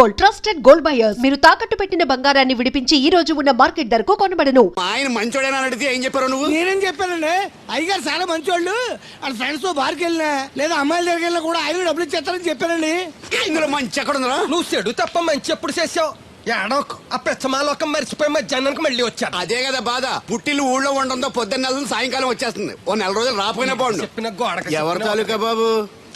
Gold, trusted gold buyers. మీరు తాకట్టు పెట్టిన బంగారాన్ని విడిపించి ఈ రోజు ఉన్న మార్కెట్ ధరకు కొనబడను. ఆయన మంచోడేనా అడిగితే ఏం చెప్పారు నువ్వు? నేనేం చెప్పానండి, అయ్యగారు చాలా మంచోళ్ళు. వాళ్ళ ఫ్రెండ్స్ తో బార్కి వెళ్ళినా లేదా అమ్మాయిల దగ్గరికి వెళ్ళినా కూడా ఆయన డబ్బులు ఇచ్చేస్తారని చెప్పానండి. ఇందులో మంచి ఎక్కడ ఉందా? నువ్వు చెడు తప్ప మంచి ఎప్పుడు చేసావు? ఏడోకు ఆ పెచ్చమాలోకం మర్చిపోయి మధ్యాహ్నానికి మళ్ళీ వచ్చాడు. అదే కదా బాధ. పుట్టిల్లు ఊళ్ళో ఉండడంతో పొద్దున్న నెల సాయంకాలం వచ్చేస్తుంది. ఓ నెల రోజులు రాపోయినా బాగుండు. చెప్పిన గోడకి ఎవరి తాలూకా బాబు?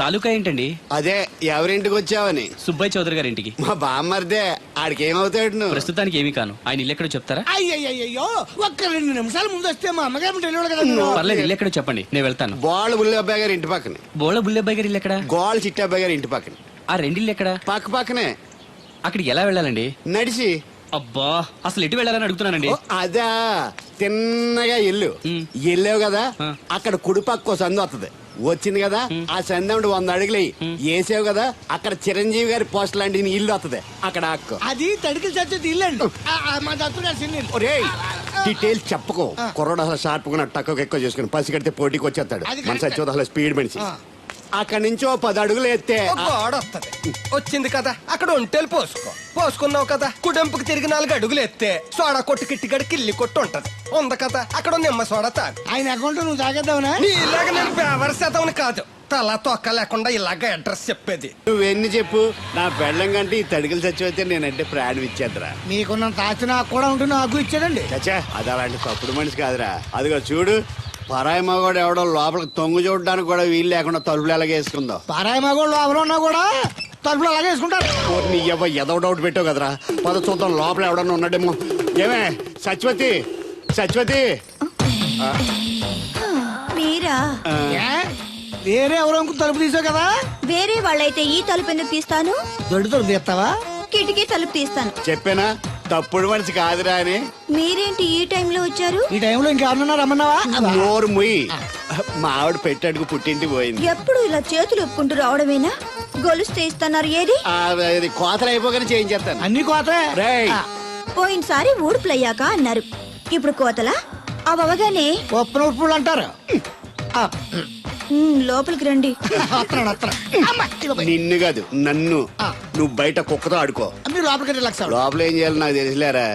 తాలూకా ఏంటండి? అదే ఎవరింటికి వచ్చావని. సుబ్బయ్య చౌదరి గారి ఇంటికి. మా బామ్మర్దే. ఆడికి ఏమవుతాడు నువ్వు? ప్రస్తుతానికి ఏమీ కాను. ఆయన ఇల్లు ఎక్కడో చెప్తారా? అయ్యయ్యో ఒక్క 2 నిమిషాలు ముందు వస్తే మా అమ్మగారు తెలియదు కదా మీరు. పర్లేదు, ఇల్లు ఎక్కడో చెప్పండి, నేను వెళ్తాను. గోళ్ళ బుల్లి అబ్బాయి గారి ఇంటి పక్కనే. బోళ బుల్లెబ్బాయి గారి ఇల్లు ఎక్కడ? గోళ్ళ చిట్టి అబ్బాయి గారి ఇంటి పక్కనే. ఆ రెండిల్లు ఎక్కడ? పక్క పక్కనే. అక్కడికి ఎలా వెళ్ళాలండి? నడిచి. అబ్బా, అసలు ఎటు వెళ్ళాలని అడుగుతున్నానండి. ఓ, అదా తిన్నగా ఇల్లు వెళ్ళావు కదా, అక్కడ కుడిపక్క సందు వస్తుంది. వచ్చింది కదా, ఆ సందముడు 100 అడుగులు వేసావు కదా, అక్కడ చిరంజీవి గారి పోస్ట్ లాంటి ఇల్లు వస్తుంది. అక్కడ అక్కు అది తడికి చచ్చేది ఇల్లండి. మా దత్తుగారు చిన్న ఇల్లు. డీటెయిల్స్ చెప్పుకో. కుర్రోడు అసలు షార్ప్ గా తక్కువ ఎక్కువ చేసుకుని పసి కడితే పోటీకి వచ్చేస్తాడు. మన సచివత అసలు స్పీడ్ మనిషి. అక్కడి నుంచి 10 అడుగులు ఎత్తే గోడ వస్తుంది. వచ్చింది కదా, అక్కడ ఒంటేలు పోసుకున్నావు కదా, కుడెంపుకి తిరిగి 4 అడుగులు ఎత్తే సోడా కొట్టు కిట్టిగడి కిల్లి కొట్టు ఉంటది. ఉంది కదా, అక్కడ నిమ్మ సోడా తాగు. ఆయన అకౌంట్ నువ్వు తాగేద్దావునా? నీ ఇలాగ నేను బేవర్ శాతం కాదు, తల తొక్క లేకుండా ఇలాగ అడ్రస్ చెప్పేది. నువ్వెన్ని చెప్పు, నా పెళ్ళం కంటే ఈ తడికలు చచ్చిపోతే నేనంటే ప్రాణం ఇచ్చేద్దరా. మీకున్న తాచి నాకు కూడా ఉంటుంది, నాకు ఇచ్చాడండి. చచ్చా, అది అలాంటి తప్పుడు మనిషి కాదురా. అదిగో చూడు, పరాయి మగోడు ఎవడో లోపలికి తొంగు చూడడానికి కూడా వీలు లేకుండా తలుపులు ఎలాగే వేసుకుందో. పారాయి మగోళ్ళు ఎవరు ఉన్నా కూడా తలుపులు అలాగే వేసుకుంటారు. నీ ఎవ ఎదో డౌట్ పెట్టావు కదరా. పద చూద్దాం లోపల ఎవడన్నా ఉన్నాడేమో. ఏమే సత్యవతి, సత్యవతి. మీరా? వేరే ఎవరో తలుపు తీసావు కదా. వేరే వాళ్ళైతే ఈ తలుపు ఎందుకు తీస్తాను? దొడ్డు తలుపు తీస్తావా? కిటికీ తలుపు తీస్తాను. చెప్పానా తప్పుడు మనిషి కాదురా అని. మీరేంటి ఈ టైంలో వచ్చారు? ఈ టైంలో ఇంకెవరన్నా రమ్మన్నావా? నోరు ముయ్యి. మా ఆవిడ పెట్టాడుకు పుట్టింటి పోయింది. ఎప్పుడు ఇలా చేతులు ఒప్పుకుంటూ రావడమేనా? గొలుస్తే ఇస్తున్నారు ఏది? అది కోతలు అయిపోగానే చేయించేస్తాను. అన్ని కోతే. రేయ్, పోయినసారి ఊడుపులయ్యాక అన్నారు, ఇప్పుడు కోతలా? అవగానే ఒప్పున ఉప్పులు అంటారు. లోపలికి రండి. నిన్ను కాదు నన్ను. నువ్వు బయట కుక్కతో ఆడుకో. మీరు లోపలికి రిలాక్స్ అవ్వండి. లోపల ఏం చేయాలి నాకు తెలిసిలేరా.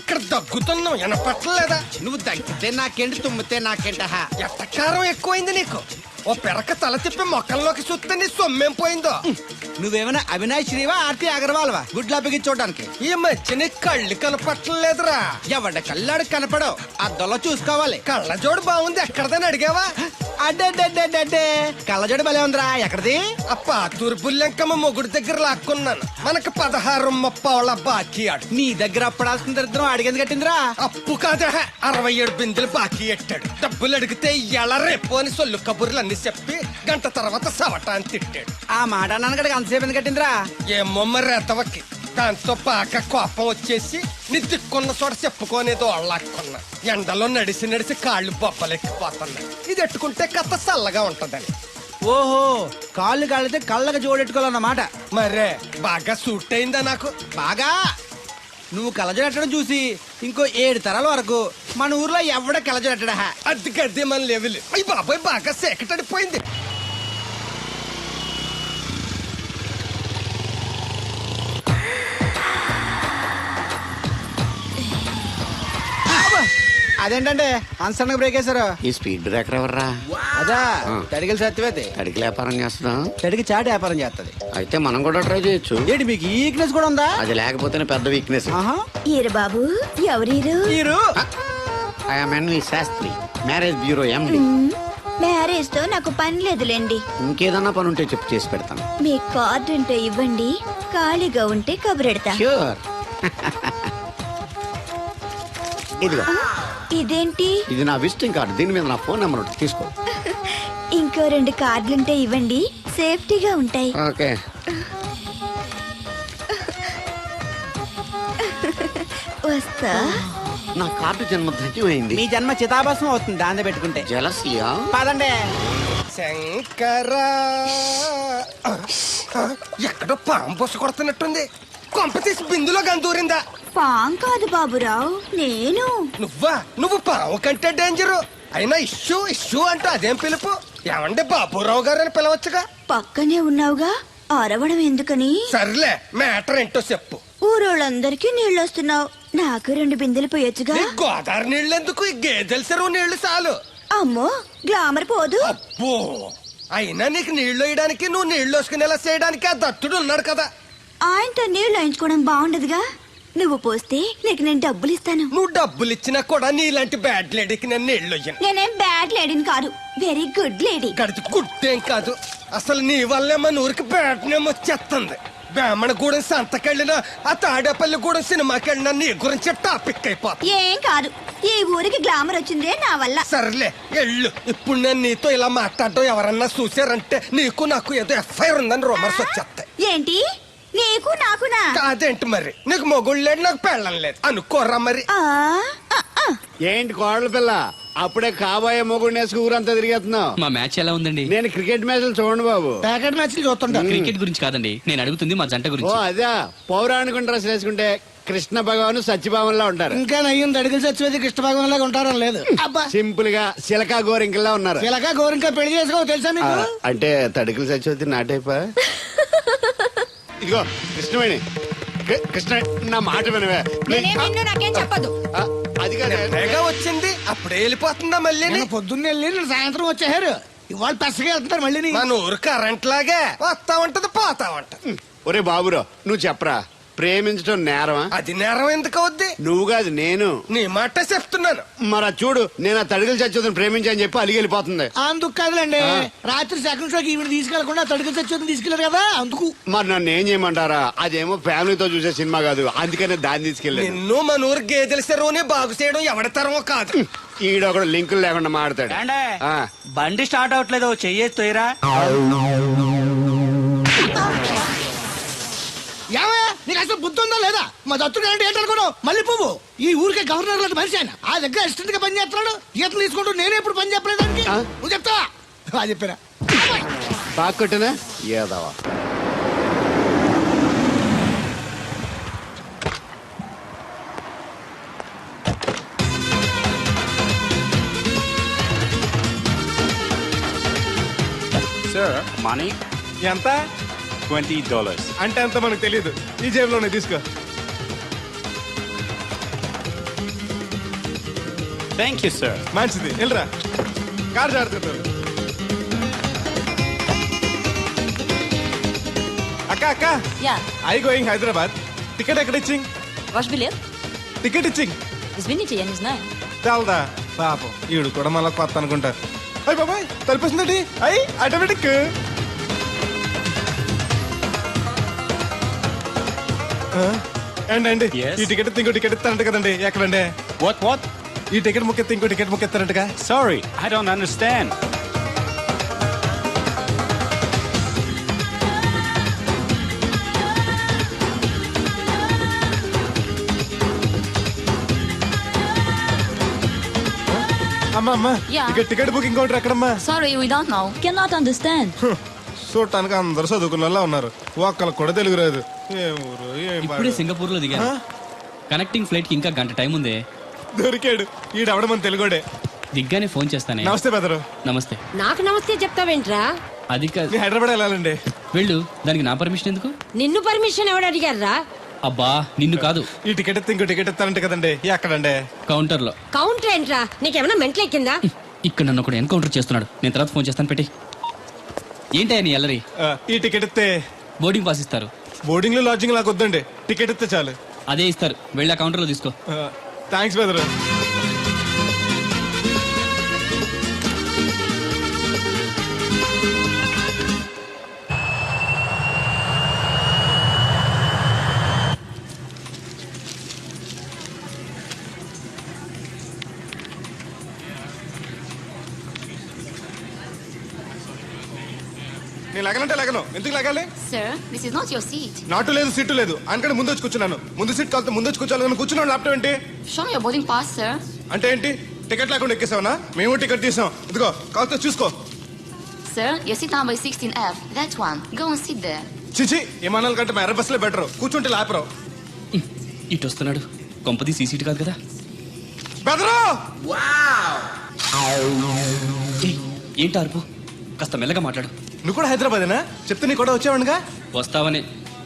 ఇక్కడ దగ్గుతున్నావు, వినపట్టలేదా? నువ్వు తగ్గితే నాకేంటి, తుమ్మితే నాకేంట. ఎట్టకారం ఎక్కువైంది నీకు. ఓ పెరక తల తిప్పి మొక్కల్లోకి చూస్తే నీ సొమ్మేం పోయిందో. నువ్వేమైనా అవినాష్ శ్రీవా, ఆర్తి అగర్వాల్వా గుడ్లా బిగించోడానికి? ఈ మధ్య నీ కళ్ళు కనపట్టలేదురా. ఎవడ కళ్ళాడు కనపడవు, అద్దంలో చూసుకోవాలి. కళ్ళజోడు బాగుంది, ఎక్కడదని అడిగావా? అడ్డే కళ్ళజోడు భలే ఉందిరా. ఎక్కడిది? ఆ పాతూరు బుల్లెంకమ్మ మొగుడు దగ్గర లాక్కున్నాను. మనకు 16 బాకీ ఆడు. నీ దగ్గర అప్పడాల్సిన దరిద్రం అడిగింది కట్టిందిరా. అప్పు కాదా, 67 బిందెలు బాకీ ఎట్టాడు. డబ్బులు అడిగితే ఎలా రేపు అని సొల్లు కబుర్లు అన్ని చెప్పి గంట తర్వాత సవటాన్ని తిట్టాడు. ఆ మాట నాన్నగడికి అంతసేపు ఎందుకు కట్టిందిరా? ఏమో మరి రెతవకి. దాంతో బాగా కోపం వచ్చేసి నీ దిక్కున్న చోట చెప్పుకోనేదో వాళ్ళకున్నా. ఎండలో నడిసి కాళ్ళు బొబ్బలెక్కిపోతున్నాయి. ఇది ఎట్టుకుంటే కథ చల్లగా ఉంటదని. ఓహో, కాళ్ళు కాళ్ళతే కళ్ళకి జోడెట్టుకోవాలన్నమాట. మరే బాగా సూట్ అయిందా నాకు? బాగా. నువ్వు కళ్ళజోడెట్టడం చూసి ఇంకో 7 తరాల వరకు మన ఊర్లో ఎవడ కళ్ళజోడెట్టడా. అది గడ్డి మన లెవెల్. అయ్యి బాబాయ్, బాగా సేకటడిపోయింది. అదేంటంటే అన్సడన్ బ్రేక్ వేశారు. ఈ స్పీడ్ బ్రేకర్ ఎవర్రా? అదా తడిగిల సత్యవతి. అడిగి వ్యాపారం చేస్తున్నాం. తడికి చాటి వ్యాపారం చేస్తది. అయితే మనం కూడా ట్రై చేయొచ్చు. ఏంటి మీకు ఈక్నెస్ కూడా ఉందా? అది లేకపోతేనే పెద్ద వీక్నెస్. ఈరు బాబు, ఎవరీరు? మీరు? I'm N V Shastri, marriage bureau MD. Marriage తో నాకు పని లేదులేండి. ఇంకేదన్నా పని ఉంటే చెప్పు, చేసి పెడతాను. మీ కార్డు ఉంటే ఇవ్వండి, ఖాళీగా ఉంటే కబురెడతా. ష్యూర్. ఇదిగో, ఇదేంటి? ఇది నా విజిటింగ్ కార్డు. దీని మీద నా ఫోన్ నెంబర్ ఉంటుంది, తీసుకో. ఇంకో 2 కార్డులుంటే ఇవ్వండి, సేఫ్టీగా ఉంటాయి. ఓకే. వస్తా. నా కార్డు జన్మ ధన్యమైంది. మీ జన్మ చితాభాసం అవుతుంది దాన్ని పెట్టుకుంటే. జలసియా? పదండి. శంకరా, ఎక్కడో పాము పొస కొడుతున్నట్టుంది. కొంప తీసి బిందులో గందూరిందా? పాం కాదు బాబురావు, నేను. నువ్వు పావు కంటే డేంజరు. అయినా ఇష్యూ అంటూ అదేం పిలుపు? ఏమండి బాబురావు గారు అని పిలవచ్చుగా. పక్కనే ఉన్నావుగా, అరవడం ఎందుకని? సర్లే, మ్యాటర్ ఏంటో చెప్పు. ఊరోళ్ళందరికీ నీళ్ళొస్తున్నావు, నాకు 2 బిందెలు పోయొచ్చుగా. నీ గోదావరి నీళ్ళు ఎందుకు? ఈ గేదెల చెరువు నీళ్లు చాలు. అమ్మో, గ్లామర్ పోదు. అబ్బో, అయినా నీకు నీళ్లు వేయడానికి, నువ్వు నీళ్లు వేసుకునేలా చేయడానికి ఆ దత్తుడు ఉన్నాడు కదా. ఆయనతో నీళ్ళు వేయించుకోవడం బాగుండదుగా. నువ్వు పోస్తే నీకు నేను డబ్బులు ఇస్తాను. నువ్వు డబ్బులు ఇచ్చినా కూడా నీలాంటి బ్యాడ్ లేడీకి నేను నీళ్లు వేయను. నేనేం బ్యాడ్ లేడీని కాదు, వెరీ గుడ్ లేడీ. గడిచి గుడ్డేం కాదు. అసలు నీ వల్లే మన ఊరికి బ్యాడ్ నేమ్ వచ్చేస్తుంది. బ్రాహ్మణగూడెం సంతకెళ్ళినా, ఆ తాడేపల్లిగూడెం సినిమాకి వెళ్ళినా నీ గురించి టాపిక్ అయిపోతుంది. ఏం కాదు, ఈ ఊరికి గ్లామర్ వచ్చిందే నా వల్ల. సర్లే ఎళ్ళు. ఇప్పుడు నేను నీతో ఇలా మాట్లాడటం ఎవరన్నా చూసారంటే నీకు నాకు ఏదో ఎఫ్ఐఆర్ ఉందని రూమర్స్ వచ్చేస్తాయి. ఏంటి, నీకు నాకునా? కాదేంటి మరి? నీకు మొగుళ్ళు లేదు, నాకు పెళ్ళం లేదు అనుకోరా మరి. ఆ, ఆ, ఆ. ఏంటి కోడల పిల్ల, అప్పుడే కాబోయే మొగుడు నేసుకు ఊరంతా తిరిగేస్తున్నావు? మా మ్యాచ్ ఎలా ఉందండి? నేను క్రికెట్ మ్యాచ్లు చూడండి బాబు. ప్యాకెట్ మ్యాచ్లు చూస్తుంటా. క్రికెట్ గురించి కాదండి, నేను అడుగుతుంది మా జంట ఓ గురించి. అదే, పౌరాణిక డ్రెస్ వేసుకుంటే కృష్ణ భగవాన్ సత్యభావంలా ఉంటారు. ఇంకా నయ్యం దడిగిలి చచ్చిపోతే కృష్ణ భగవాన్ లాగా ఉంటారని లేదు. అబ్బా, సింపుల్ గా సిలకా గోరింకల్లా ఉన్నారు. ఇలాగా గోరింకా పెళ్లి చేసుకో తెలుసా ఆ, మీకు? అంటే తడికలు చచ్చిపోతే నాటైపా. ఇదిగో కృష్ణవేణి, కృష్ణ నా మాట వినవే. నాకేం చెప్పదు. ఆ, అది కాదు. తెగ వచ్చింది, అప్పుడే వెళ్ళిపోతుందా మళ్ళీ? నేను పొద్దున్నే వెళ్ళి నేను సాయంత్రం వచ్చేసారు. ఇవాళ పెసగా వెళ్తున్నారు మళ్ళీ. మన ఊరు కరెంట్ లాగే వస్తా ఉంటది, పోతా ఉంటది. ఒరే బాబురో, నువ్వు చెప్పరా, ప్రేమించడం నేరమా? అది నేరం ఎందుకు అవుద్ది? నువ్వు కాదు నేను. నీ మాట చెప్తున్నాను. మరి అది చూడు, నేను ఆ తడికలు చచ్చిపోతుంది ప్రేమించని చెప్పి అలిగి వెళ్ళిపోతుంది. అందుకు కాదులేండి, రాత్రి సెకండ్ షోకి ఈవిడ తీసుకెళ్లకుండా తడికి చచ్చి తీసుకెళ్లారు కదా అందుకు. మరి నన్ను ఏం చేయమంటారా? అదేమో ఫ్యామిలీతో చూసే సినిమా కాదు, అందుకనే దాన్ని తీసుకెళ్ళాను. నిన్ను మన ఊరు గేదెల చెరువుని బాగు చేయడం ఎవరి తరమో కాదు. ఈడొకడు లింకులు లేకుండా మాడతాడు. ఆ, బండి స్టార్ట్ అవట్లేదు, చెయ్యేసి తోయరా. ఏమయ్యా, నీకు అసలు బుద్ధి ఉందా లేదా? మా దత్తుడు అంటే ఏంటనుకున్నావు? మళ్ళీ పువ్వు ఈ ఊరికే గవర్నర్ లాంటి మనిషి ఆయన. ఆ దగ్గర అసిస్టెంట్ గా పని చేస్తున్నాడు, ఈతలు తీసుకుంటూ నేనే ఇప్పుడు పని చెప్పలేదు దానికి. నువ్వు చెప్తావా? అది చెప్పారా? బాగా కొట్టినా ఏదవా. సార్ మనీ ఎంత? $20. అంటే అంత మనకు తెలియదు. ఈ జేబులోనే తీసుకో. Thank you sir. మంచిది, వెళ్ళరా. కార్ జాడుతుంటారు. అక్క అక్క, Ja, I going Hyderabad. Ticket ఎక్కడ ఇచ్చింగ్? was biljet? టికెట్ ఇచ్చింగ్ Dus ben niet, je niet знаю. తెలదా? పాపం ఈడు కూడా మళ్ళీ కొత్త అనుకుంటారు. అయ్యి బాబాయ్, తలిపేసిందండి. అయ్యి ఆటోమేటిక్. అండి Yes. ఈ టికెట్ ఇంకో టికెట్ ఇస్తారంట కదండి, ఎక్కడండి? What? ఈ టికెట్ ముక్కెత్తి ఇంకో టికెట్ ముక్కెత్తారంటగా. Sorry, I don't understand. అమ్మా అమ్మా, Yeah. టికెట్ బుకింగ్ కౌంటర్ ఎక్కడమ్మా? Sorry, we don't know. Cannot understand. చూడటానికి అందరు చదువుకున్న వాళ్ళ ఉన్నారు, ఒక్కళ్ళకి కూడా తెలుగు రాదు. ఏం ఊరు, ఏం ఇప్పుడే పాడు. సింగపూర్ లో దిగాను. కనెక్టింగ్ ఫ్లైట్ కి ఇంకా గంట టైం ఉంది. దొరికాడు ఈడవడం మన తెలుగుడే. దిగ్గానే ఫోన్ చేస్తానే. నమస్తే బెదరు. నమస్తే. నాకు నమస్తే చెప్తావేంట్రా? అది కాదు, మీ హైదరాబాద్ వెళ్ళాలండి. వెళ్ళు. దానికి నా పర్మిషన్ ఎందుకు? నిన్ను పర్మిషన్ ఎవడు అడిగారా? అబ్బా, నిన్ను కాదు, ఈ టికెట్ ఎత్తి ఇంకో టికెట్ ఇస్తారంట కదండి, ఎక్కడండి? కౌంటర్ లో. కౌంటర్ ఏంట్రా? నీకేమైనా మెంటల్ ఎక్కిందా? ఇక్కడ నన్ను ఒకడు ఎన్కౌంటర్ చేస్తున్నాడు. నేను తర్వాత ఫోన్ చేస్తాను, పెట్టి. ఏంటయ్యా నీ అల్లరి? ఈ టికెట్ ఇస్తే బోర్డింగ్ పాస్ ఇస్తారు. బోర్డింగ్ లో లాడ్జింగ్ లాగా వద్దండి, టికెట్ ఇస్తే చాలు. అదే ఇస్తారు, వెళ్ళి ఆ కౌంటర్ లో తీసుకో. థ్యాంక్స్ బెదరు. నేను లగనంటే లగను, ఎందుకు లగాలి? Sir, this is not your seat. నాటు లేదు, సీటు లేదు, అందుకని ముందు వచ్చి కూర్చున్నాను. ముందు సీట్ కాలితే ముందు వచ్చి కూర్చోాలని కూర్చున్నాను. ల్యాప్టాప్ ఏంటి Show me your boarding pass, sir. అంటే ఏంటి? టికెట్ లేకుండా ఎక్కేసావనా? మేము టికెట్ తీసాం, ఇదిగో కాలితే చూసుకో. Sir, your seat number is 16F. That one. Go and sit there. చిచి విమానాల కంటే మేర బస్సులే బెటర్, కూర్చుంటే లేపరావు. ఇటు వస్తున్నాడు, కొంపది సీసీటీ కాదు కదా. బెదరు ఏయ్, ఏంటి అరుపు? కాస్త మెల్లగా మాట్లాడు. నువ్వు కూడా హైదరాబాదేనా? చెప్తే నీ కూడా వచ్చావనుగా. వస్తావనే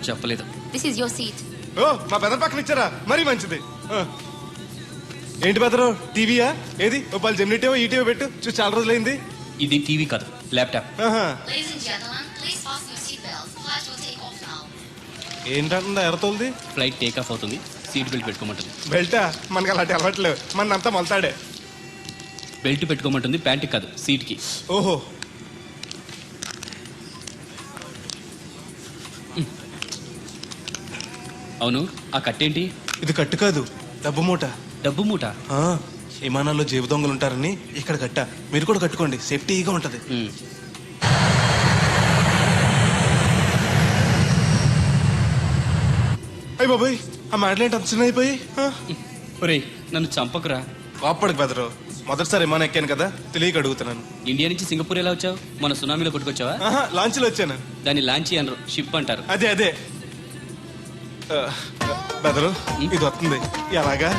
చెప్పలేదు. This is your seat. ఓ మా బెదర్ పక్కన ఇచ్చారా, మరీ మంచిది. ఏంటి బెదరు, టీవీయా? ఏది ఓ పలు జెమినిటీవో ఈటీవో పెట్టు, చూసి చాలా రోజులైంది. ఇది టీవీ కాదు, ల్యాప్టాప్. ఆహా. Ladies and gentlemen, please fasten your seatbelts. Flight will take off now. ఏంటంటుందా ఎర్రతోల్ది? ఫ్లైట్ టేక్ ఆఫ్ అవుతుంది, సీట్ బెల్ట్ పెట్టుకోమంటుంది. బెల్టా? మనకి అలాంటి అలవాట్లేవు, మన అంతా మొలతాడే. బెల్ట్ పెట్టుకోమంటుంది, ప్యాంట్కి కాదు సీట్కి. ఓహో. అవును, ఆ కట్టేంటి? ఇది కట్టు కాదు, డబ్బు మూట. డబ్బు మూట. ఆ, విమానాల్లో జేబు దొంగలు ఉంటారని ఇక్కడ కట్ట. మీరు కూడా కట్టుకోండి, సేఫ్టీగా ఉంటది. ఉమ్. అయ్యి బాబాయ్, ఆ మాటలేంటి అంత చిన్న అయిపోయి? ఒరేయ్, నన్ను చంపకురా. కోప్పడికి బెదరు, మొదటిసారి విమానం ఎక్కాను కదా, తెలియక అడుగుతున్నాను. ఇండియా నుంచి సింగపూర్ ఎలా వచ్చావు? మన సునామీలో కొట్టుకొచ్చావా? ఆహా, లాంచ్లో వచ్చాను. దాన్ని లాంచీ అనరు, షిప్ అంటారు. అదే అదే. బెదరు, ఇది వస్తుంది ఎలాగా?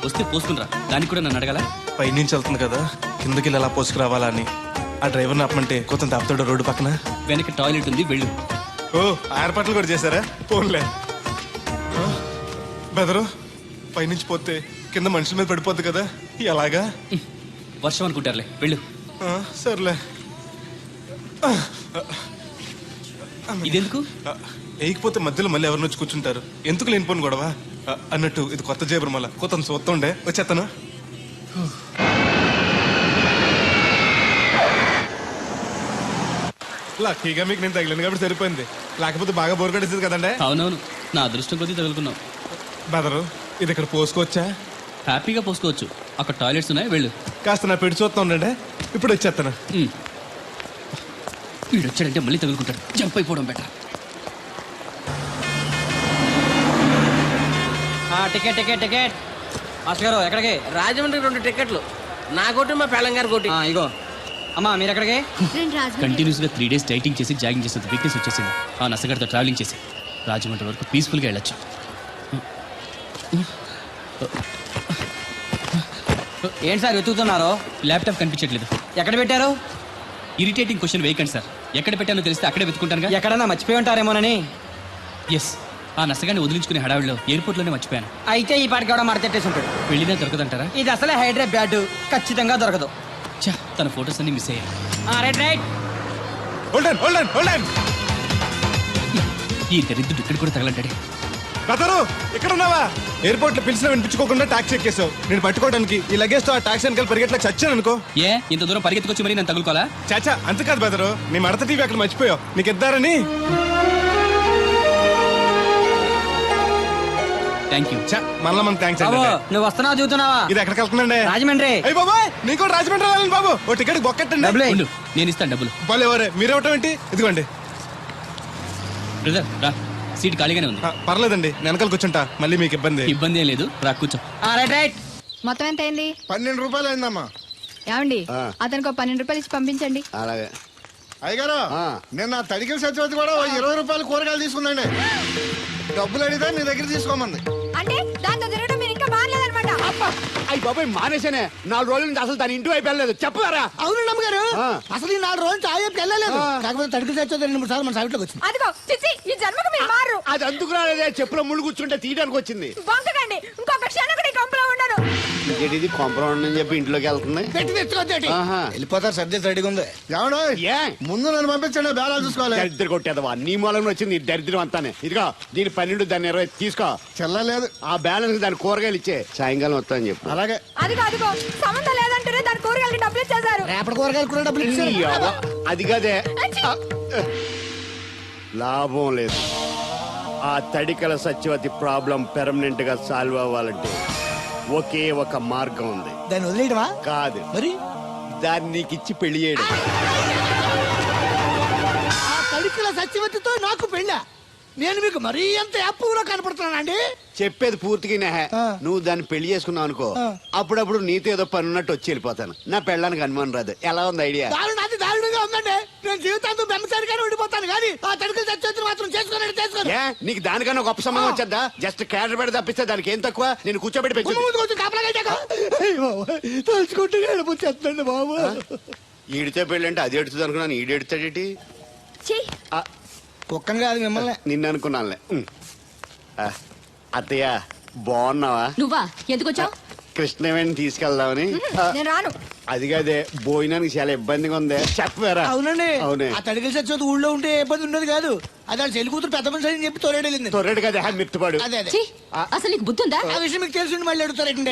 వస్తే పోసుకునిరా, దానికి కూడా నన్ను అడగాల? పైనుంచి వెళ్తుంది కదా, కిందకి ఎలా పోసుకురావాలా అని. ఆ డ్రైవర్ని ఆపమంటే కొంత ఆపుతాడు రోడ్డు పక్కన. వెనక టాయిలెట్ ఉంది, వెళ్ళు. ఓ, ఏర్పాట్లు కూడా చేశారా? పోన్లే. బెదరు, పైనుంచి పోతే కింద మనుషుల మీద పడిపోద్ది కదా, ఎలాగా? వర్షం అనుకుంటారులే, వెళ్ళు. సర్లే. ఇదెందుకు? వేయకపోతే మధ్యలో మళ్ళీ ఎవరిని వచ్చి కూర్చుంటారు, ఎందుకు లేనిపోను గొడవ. అన్నట్టు ఇది కొత్త జేబురు, మళ్ళా కొత్త చూస్తుండే వచ్చేస్తాను. లక్కీగా మీకు నేను తగిలింది కాబట్టి సరిపోయింది, లేకపోతే బాగా బోర్ కట్టేసింది కదండి. అవునవును, నా అదృష్టం కొద్దీ తగులుకున్నావు. బెదరు, ఇది ఇక్కడ పోసుకోవచ్చా? హ్యాపీగా పోసుకోవచ్చు, అక్కడ టాయిలెట్స్ ఉన్నాయి, వెళ్ళు. కాస్త నా పెట్టి చూస్తా ఉండండి, ఇప్పుడు వచ్చేస్తాను. వీడు వచ్చాడంటే మళ్ళీ తగులుకుంటాడు, జంప్ అయిపోవడం better. Ticket ticket ticket master గారు ఎక్కడికి? రాజమండ్రి 2 టికెట్లు, నా కోటి మా పెళ్ళం గారి కోటి. ఇగో అమ్మా, మీరు ఎక్కడికి? కంటిన్యూస్ గా 3 days డైటింగ్ చేసి జాగింగ్ చేసేంత వీక్నెస్ వచ్చేసింది. ఆ నసగడితో ట్రావెలింగ్ చేసి రాజమండ్రి వరకు పీస్ఫుల్ గా వెళ్ళొచ్చు. ఏంటి సార్ వెతుకుతున్నారు? ల్యాప్టాప్ కనిపించట్లేదు. ఎక్కడ పెట్టారు? ఇరిటేటింగ్ క్వశ్చన్ వేయకండి సార్, ఎక్కడ పెట్టానో తెలిస్తే అక్కడే వెతుకుంటానుగా. ఎక్కడన్నా మర్చిపోయి ఉంటారేమోనని. ఎస్, ఆ నసగాన్ని వదిలించుకునే హడావిడిలో ఎయిర్పోర్ట్ లోనే మర్చిపోయాను. అయితే ఈ పాటికి కూడా మడతెట్టేసి ఉంటాడు. వెళ్ళినా దొరకదంటారా? ఇది అసలే హైదరాబాద్, ఖచ్చితంగా దొరకదు. ఛా, తన ఫోటోస్ అన్ని మిస్ అయ్యాయి. Right right. Hold on hold on hold on. ఈ దరిద్రుడు ఇక్కడ కూడా తగలంటాడే. బెదరు, ఇక్కడ ఉన్నావా? ఎయిర్పోర్ట్ లో పిలిచిన వినిపించుకోకుండా టాక్సీ ఎక్కేసావు. నేను పట్టుకోవడానికి ఈ లగేజ్ తో ఆ టాక్సీ వెనకాల పరిగెట్లకు చచ్చాను అనుకో. ఏ, ఇంత దూరం పరిగెత్తుకొచ్చి మరి నేను తగులుకోవాలా? చాచా, అంతకాదు బెదరు, నీ మడత టీవీ అక్కడ మర్చిపోయావు, నీకు ఇద్దారని. Thank you. మళ్ళా మన థ్యాంక్స్ అండి. నువ్వు వస్తున్నావు చూస్తున్నావా? ఇది ఎక్కడికి వెళ్తుందండి? రాజమండ్రి. అయ్యి బాబాయ్, నీకు కూడా రాజమండ్రి వెళ్ళాలి బాబు. ఓ టికెట్ బొక్కెట్టండి. ఉండు, నేను ఇస్తాను డబ్బులు. ఎవరే మీరు ఇవ్వటం ఏంటి? ఇదిగోండి. బ్రదర్ రా, సీట్ ఖాళీగానే ఉంది. పర్లేదండి, వెనకాల కూర్చుంటా, మళ్ళీ మీకు ఇబ్బంది. ఇబ్బంది ఏం లేదు, రా కూర్చో. Right right. మొత్తం ఎంత అయింది? 12 రూపాయలు అయిందమ్మా. ఏమండి, అతనికి 12 రూపాయలు ఇచ్చి పంపించండి. అలాగే. అయ్యగారు, నిన్న తడికిల సత్యవతి కూడా 20 రూపాయలు కూరగాయలు తీసుకుందండి. డబ్బులు అడిగితే నీ దగ్గర తీసుకోమంది. అంటే దాంతో తిరగడం మీరు ఇంకా మారలేదన్నమాట. అయ్యి బాబాయ్, మానేశానే. 4 రోజుల నుంచి అసలు తన ఇంటి వైపు వెళ్ళలేదు. చెప్పారా? అవును అమ్మగారు, అసలు ఈ 4 రోజులు చాయకి వెళ్ళలేదు. కాకపోతే తడికిల సత్యవతి 2-3 సార్లు మన సైట్లోకి వచ్చింది. అదిగో చిచ్చి, ఈ జన్మకు మీరు మారు. అది అందుకు రాలేదే, చెప్పులో ముళ్ళు కూర్చుంటే తీయడానికి వచ్చింది. బొంకకండి, ఇంకొక క్షణం కూడా ఈ కంపులో ఉండను. ఇది కాంపౌండ్ అని చెప్పి ఇంట్లోకి వెళ్తుంది. పెట్టి తెచ్చుకోద్దేటి. ఆహా. వెళ్ళిపోతారు, సర్ది రెడీగా ఉంది. ఏమన్నా ఏ ముందు నన్ను పంపించండి, బేరాలు చూసుకోవాలి. దరిద్ర కొట్టేదవా, నీ మూలంలో వచ్చింది ఈ దరిద్రం అంతానే. ఇదిగో దీని 12, దాన్ని 20 తీసుకో. చెల్లలేదు. ఆ బ్యాలెన్స్ దాని కూరగాయలు ఇచ్చే, సాయంకాలం వస్తా అని చెప్పు. అలాగే. అదిగో సంబంధం లేదంటూనే దాని కూరగాయలు డబ్బులు ఇచ్చేశారు. రేపటి కూరగాయలు కూడా డబ్బులు ఈ ఇచ్చారు. అవ్వ, అది కదే. లాభం లేదు. ఆ తడికల సత్యవతి ప్రాబ్లం పెర్మనెంట్ గా సాల్వ్ అవ్వాలంటే ఒకే ఒక మార్గం ఉంది. దాన్ని వదిలేయడమా? కాదు మరి దాన్ని నీకిచ్చి పెళ్లి చేయడం. ఆ తడికల సత్యవతితో నాకు పెళ్ళా? నేను మీకు మరీ ఎంత యాప్లో కనపడుతున్నానండి? చెప్పేది పూర్తిగా నెహ. నువ్వు దాన్ని పెళ్లి చేసుకున్నావు అనుకో, అప్పుడప్పుడు నీతో ఏదో పని ఉన్నట్టు వచ్చి వెళ్ళిపోతాను. నా పెళ్ళడానికి అనుమానం రాదు. ఎలా ఉంది ఐడియా? దారుణాది దారుణంగా ఉందండి. నేను జీవితాంతం బెమ్మసారిగానే ఉండిపోతాను కానీ ఆ తడుకులు చచ్చి మాత్రం చేసుకోను. ఏ నీకు దానికన్నా గొప్ప సంబంధం వచ్చేద్దా? జస్ట్ క్యాడర్ పెడితే తప్పిస్తే దానికి ఏం తక్కువ? నేను కూర్చోబెట్టి పెంచు. తలుచుకుంటే వెళ్ళిపోతుందండి బాబు. ఈడితే పెళ్ళి అంటే అది ఎడుతుంది అనుకున్నాను. ఈడు ఎడుతాడేటి? కుక్కను కాదు మిమ్మల్ని. నిన్ను అనుకున్నానులే. అత్తయ్య బాగున్నావా? నువ్వా ఎందుకు వచ్చావు? కృష్ణవేణి తీసుకెళ్దామని. నేను రాను. అది కాదే, భోజనానికి చాలా ఇబ్బందిగా ఉంది. చెప్పారా? అవునండి. అవునే. ఆ తడికలు చచ్చి ఊళ్ళో ఉంటే ఏ ఇబ్బంది ఉండదు కాదు. అది వాళ్ళ చెల్లి కూతురు పెద్ద మనిషి అని చెప్పి తోలేడెళ్ళింది. తొర్రెడు కదా మిత్తుపాడు. అదే అదే. అసలు నీకు బుద్ధి ఉందా? ఆ విషయం మీకు తెలిసి మళ్ళీ అడుగుతారండి.